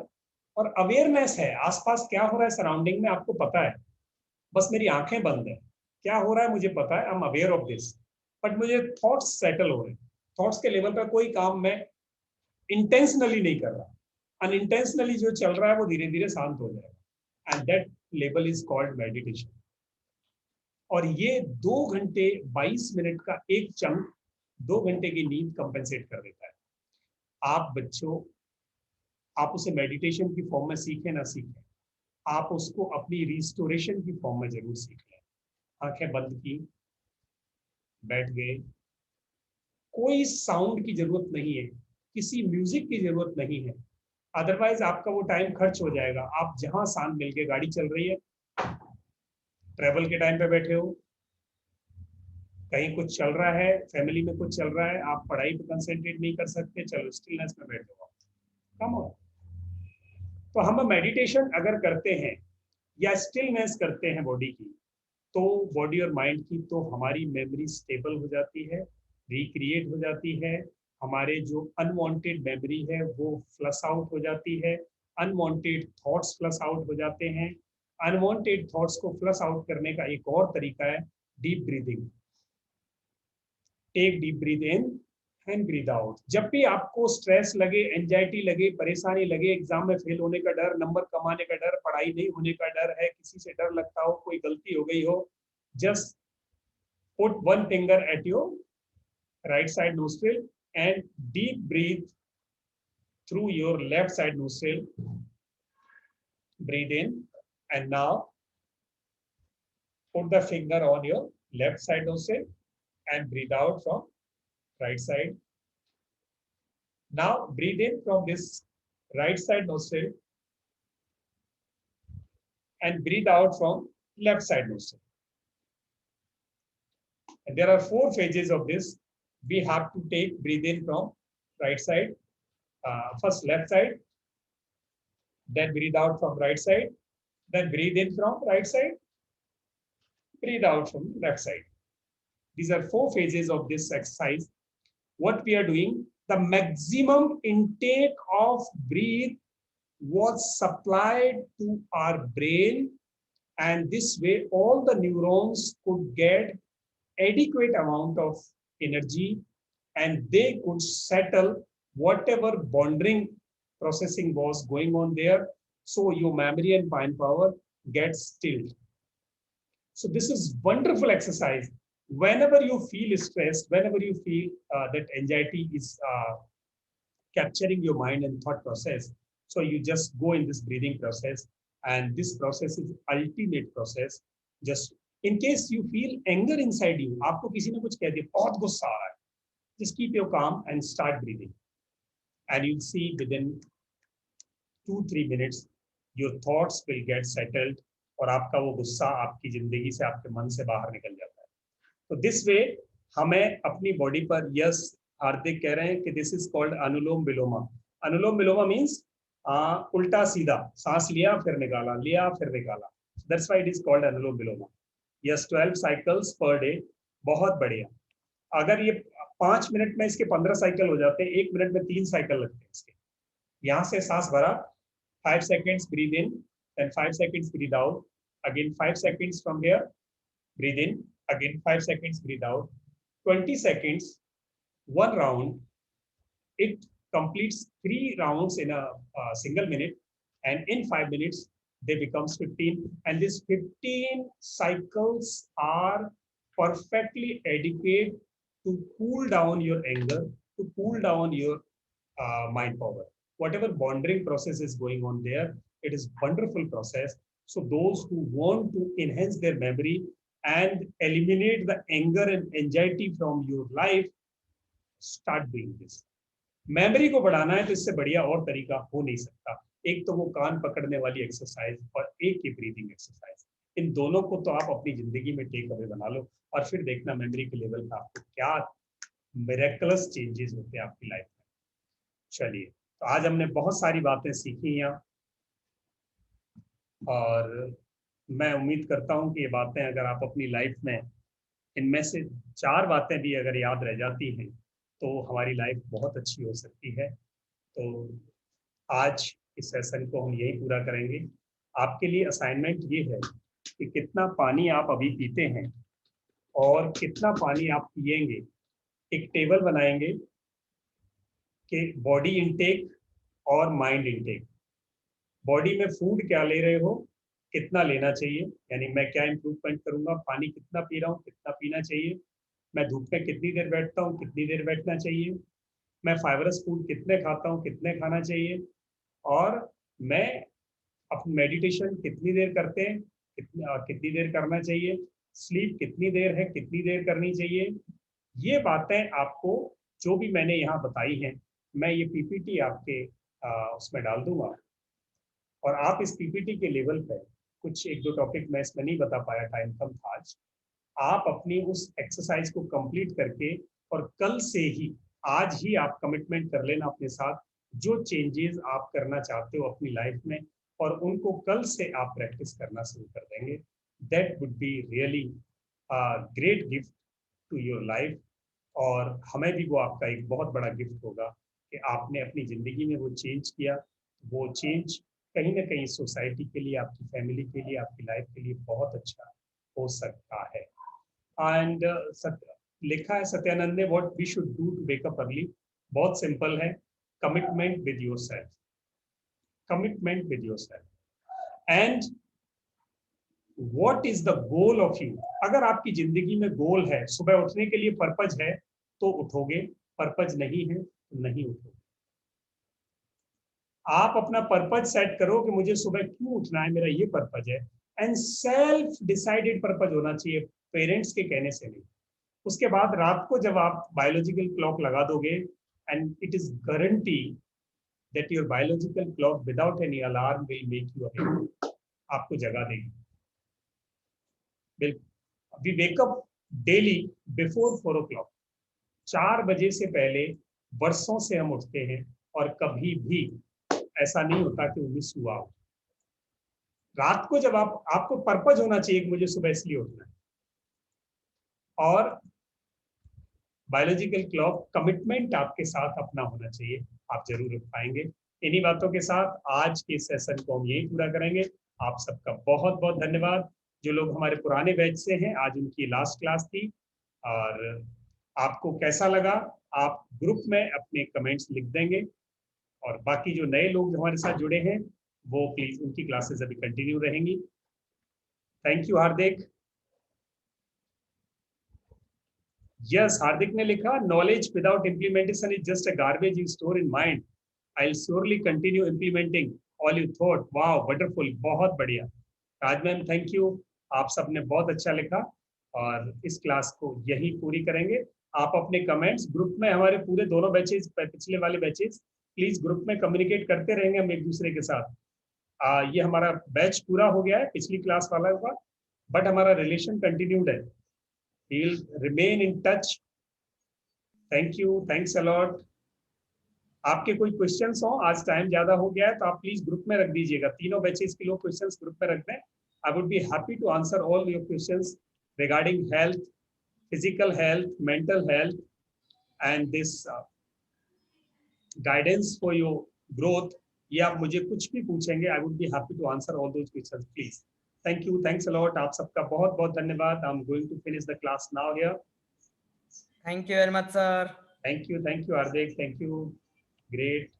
और अवेयरनेस है, आसपास क्या हो रहा है सराउंडिंग में आपको पता है, बस मेरी आंखें बंद है, क्या हो रहा है मुझे पता है, I am aware of this, but मुझे थॉट्स सेटल हो रहे हैं। थॉट्स के लेवल पर कोई काम मैं इंटेंशनली नहीं कर रहा, अनइंटेंशनली जो चल रहा है वो धीरे धीरे शांत हो जाएगा। And that level is called meditation. और ये 2 घंटे 22 मिनट का एक चंक 2 घंटे की नींद कंपेंसेट कर देता है। आप बच्चों, आप उसे मेडिटेशन की फॉर्म में सीखें ना सीखें, आप उसको अपनी रिस्टोरेशन की फॉर्म में जरूर सीख लें। आंखें बंद की, बैठ गए, कोई साउंड की जरूरत नहीं है, किसी म्यूजिक की जरूरत नहीं है, अदरवाइज आपका वो टाइम खर्च हो जाएगा। आप जहां शांत मिल के, गाड़ी चल रही है, ट्रेवल के टाइम पे बैठे हो, कहीं कुछ चल रहा है, फैमिली में कुछ चल रहा है, आप पढ़ाई पे कंसंट्रेट नहीं कर सकते, चलो स्टिलनेस में बैठे हो, कम ऑन। तो हम मेडिटेशन अगर करते हैं या स्टिलनेस करते हैं बॉडी की, तो बॉडी और माइंड की, तो हमारी मेमोरी स्टेबल हो जाती है, रिक्रिएट हो जाती है। हमारे जो अनवांटेड मेमोरी है वो फ्लश आउट हो जाती है, अनवांटेड थॉट्स फ्लश आउट हो जाते हैं। अनवांटेड थॉट्स को फ्लश आउट करने का एक और तरीका है deep breathing. Take deep breath in and breathe out. जब भी आपको स्ट्रेस लगे, एंजाइटी लगे, परेशानी लगे, एग्जाम में फेल होने का डर, नंबर कमाने का डर, पढ़ाई नहीं होने का डर है, किसी से डर लगता हो, कोई गलती हो गई हो, just put one finger at your right side nostril and deep breathe through your left side nostril. Breathe in and now put the finger on your left side nostril and breathe out from right side. Now breathe in from this right side nostril and breathe out from left side nostril. And there are 4 phases of this. We have to take breathe in from right side, first left side, then breathe out from right side, then breathe in from right side, breathe out from left side. These are 4 phases of this exercise. What we are doing, the maximum intake of breath was supplied to our brain, and this way all the neurons could get adequate amount of energy and they could settle whatever bonding processing was going on there, so your memory and mind power gets stilled. So this is wonderful exercise. whenever you feel stressed, whenever you feel that anxiety is capturing your mind and thought process, so you just go in this breathing process, and this process is ultimate process. Just in case you feel anger inside you, आपको किसी ने कुछ कह दिया, बहुत गुस्सा आ रहा है, just keep your calm and start breathing, and you'll see within 2-3 minutes your thoughts will get settled, और आपका वो गुस्सा आपकी जिंदगी से, आपके मन से बाहर निकल जाता है. तो दिस वे हमें अपनी बॉडी पर, यस हार्दिक कह रहे हैं कि this is called Anulom Viloma. Anulom Viloma means उल्टा सीधा, सांस लिया फिर निकाला, लिया फिर निकाला. That's why it is called Anulom Viloma. Yes, 12 cycles per day, बहुत बढ़िया. अगर ये 5 मिनट में इसके 15 साइकिल हो जाते हैं, 1 मिनट में 3 साइकिल लगते हैं इसके. यहाँ से सांस भरा, 5 seconds breathe in, then 5 seconds breathe out, again 5 seconds from here, breathe in, again 5 seconds breathe out, 20 seconds, one round. It completes 3 rounds in a single minute, and in 5 minutes they becomes 15, and these 15 cycles are perfectly adequate to cool down your anger, to cool down your mind power. Whatever bonding process is going on there, it is wonderful process. So those who want to enhance their memory and eliminate the anger and anxiety from your life, start doing this. Memory को बढ़ाना है तो इससे बढ़िया और तरीका हो नहीं सकता. एक तो वो कान पकड़ने वाली एक्सरसाइज और एक ही ब्रीदिंग एक्सरसाइज, इन दोनों को तो आप अपनी जिंदगी में टेक अवे बना लो, और फिर देखना मेमोरी के लेवल पे आपको क्या मिरेकलस चेंजेस होते हैं आपकी लाइफ में. चलिए, तो आज हमने बहुत सारी बातें सीखी हैं, और मैं उम्मीद करता हूं कि ये बातें अगर आप अपनी लाइफ में, इनमें से 4 बातें भी अगर याद रह जाती हैं तो हमारी लाइफ बहुत अच्छी हो सकती है. तो आज इस सेशन को हम यही पूरा करेंगे. आपके लिए असाइनमेंट ये है कि कितना पानी आप अभी पीते हैं और कितना पानी आप पिएंगे. एक टेबल बनाएंगे कि बॉडी इनटेक और माइंड इनटेक. बॉडी में फूड क्या ले रहे हो, कितना लेना चाहिए, यानी मैं क्या इम्प्रूवमेंट करूंगा, पानी कितना पी रहा हूँ, कितना पीना चाहिए, मैं धूप में कितनी देर बैठता हूँ, कितनी देर बैठना चाहिए, मैं फाइबरस फूड कितने खाता हूँ, कितने खाना चाहिए, और मैं अपनी मेडिटेशन कितनी देर करते हैं, कितनी देर करना चाहिए, स्लीप कितनी देर है, कितनी देर करनी चाहिए. ये बातें आपको जो भी मैंने यहाँ बताई हैं, मैं ये पीपीटी आपके उसमें डाल दूंगा, और आप इस पीपीटी के लेवल पे कुछ 1-2 टॉपिक मैं इसमें नहीं बता पाया, टाइम कम था आज, आप अपनी उस एक्सरसाइज को कंप्लीट करके, और कल से ही, आज ही आप कमिटमेंट कर लेना अपने साथ, जो चेंजेस आप करना चाहते हो अपनी लाइफ में, और उनको कल से आप प्रैक्टिस करना शुरू कर देंगे. That would be really great gift to your life, और हमें भी वो आपका एक बहुत बड़ा गिफ्ट होगा कि आपने अपनी ज़िंदगी में वो चेंज किया. वो चेंज कहीं ना कहीं सोसाइटी के लिए, आपकी फैमिली के लिए, आपकी लाइफ के लिए बहुत अच्छा हो सकता है. एंड लिखा है सत्यानंद ने, what we should do to wake up early. बहुत सिंपल है, commitment with yourself, commitment with yourself. And what is the goal of you. अगर आपकी जिंदगी में गोल है, सुबह उठने के लिए पर्पज है तो उठोगे, पर्पज नहीं है तो नहीं उठोगे. आप अपना पर्पज सेट करो कि मुझे सुबह क्यों उठना है, मेरा ये पर्पज है, एंड सेल्फ डिसाइडेड पर्पज होना चाहिए, पेरेंट्स के कहने से नहीं. उसके बाद रात को जब आप बायोलॉजिकल क्लॉक लगा दोगे, and it is guarantee that your biological clock without any alarm will make you awake, आपको जगा देगी. बिल्कुल, we wake up daily before 4 o'clock. 4 बजे से पहले वर्षों से हम उठते हैं, और कभी भी ऐसा नहीं होता कि वो मिस हुआ हो. रात को जब आपको पर्पज होना चाहिए कि मुझे सुबह इसलिए उठना है, और बायोलॉजिकल क्लॉक कमिटमेंट आपके साथ अपना होना चाहिए, आप जरूर उठ पाएंगे. इन्हीं बातों के साथ आज के सेशन को हम यही पूरा करेंगे. आप सबका बहुत बहुत धन्यवाद. जो लोग हमारे पुराने बैच से हैं, आज उनकी लास्ट क्लास थी, और आपको कैसा लगा आप ग्रुप में अपने कमेंट्स लिख देंगे, और बाकी जो नए लोग हमारे साथ जुड़े हैं वो प्लीज, उनकी क्लासेस अभी कंटिन्यू रहेंगी. Thank you Hardik. यस, हार्दिक ने लिखा knowledge without implementation is just a garbage you store in mind, I will surely continue implementing all you thought. Wow, wonderful, बहुत बढ़िया। राज मैम थैंक यू, आप सबने बहुत अच्छा लिखा और इस क्लास को यही पूरी करेंगे। आप अपने कमेंट्स ग्रुप में, हमारे पूरे दोनों बैचेस, पिछले वाले बैचेस, प्लीज ग्रुप में कम्युनिकेट करते रहेंगे हम एक दूसरे के साथ। ये हमारा बैच पूरा हो गया है, पिछली क्लास वाला हुआ, बट हमारा रिलेशन कंटिन्यूड है। We'll remain in touch. Thank you, thanks a lot. आपके कोई क्वेश्चंस हो, आज टाइम ज्यादा हो गया है तो आप प्लीज ग्रुप में रख दीजिएगा, तीनों बैचेस के लोग क्वेश्चंस ग्रुप में रख दें। I would be happy to answer all your questions regarding health, physical health, mental health and this guidance for your growth. ये आप मुझे कुछ भी पूछेंगे, I would be happy to answer all those questions please. Thank you, thanks a lot. आप सबका बहुत बहुत धन्यवाद। I'm going to finish the class now here. Thank you very much, sir. Thank you, Hardik. Thank you. Great.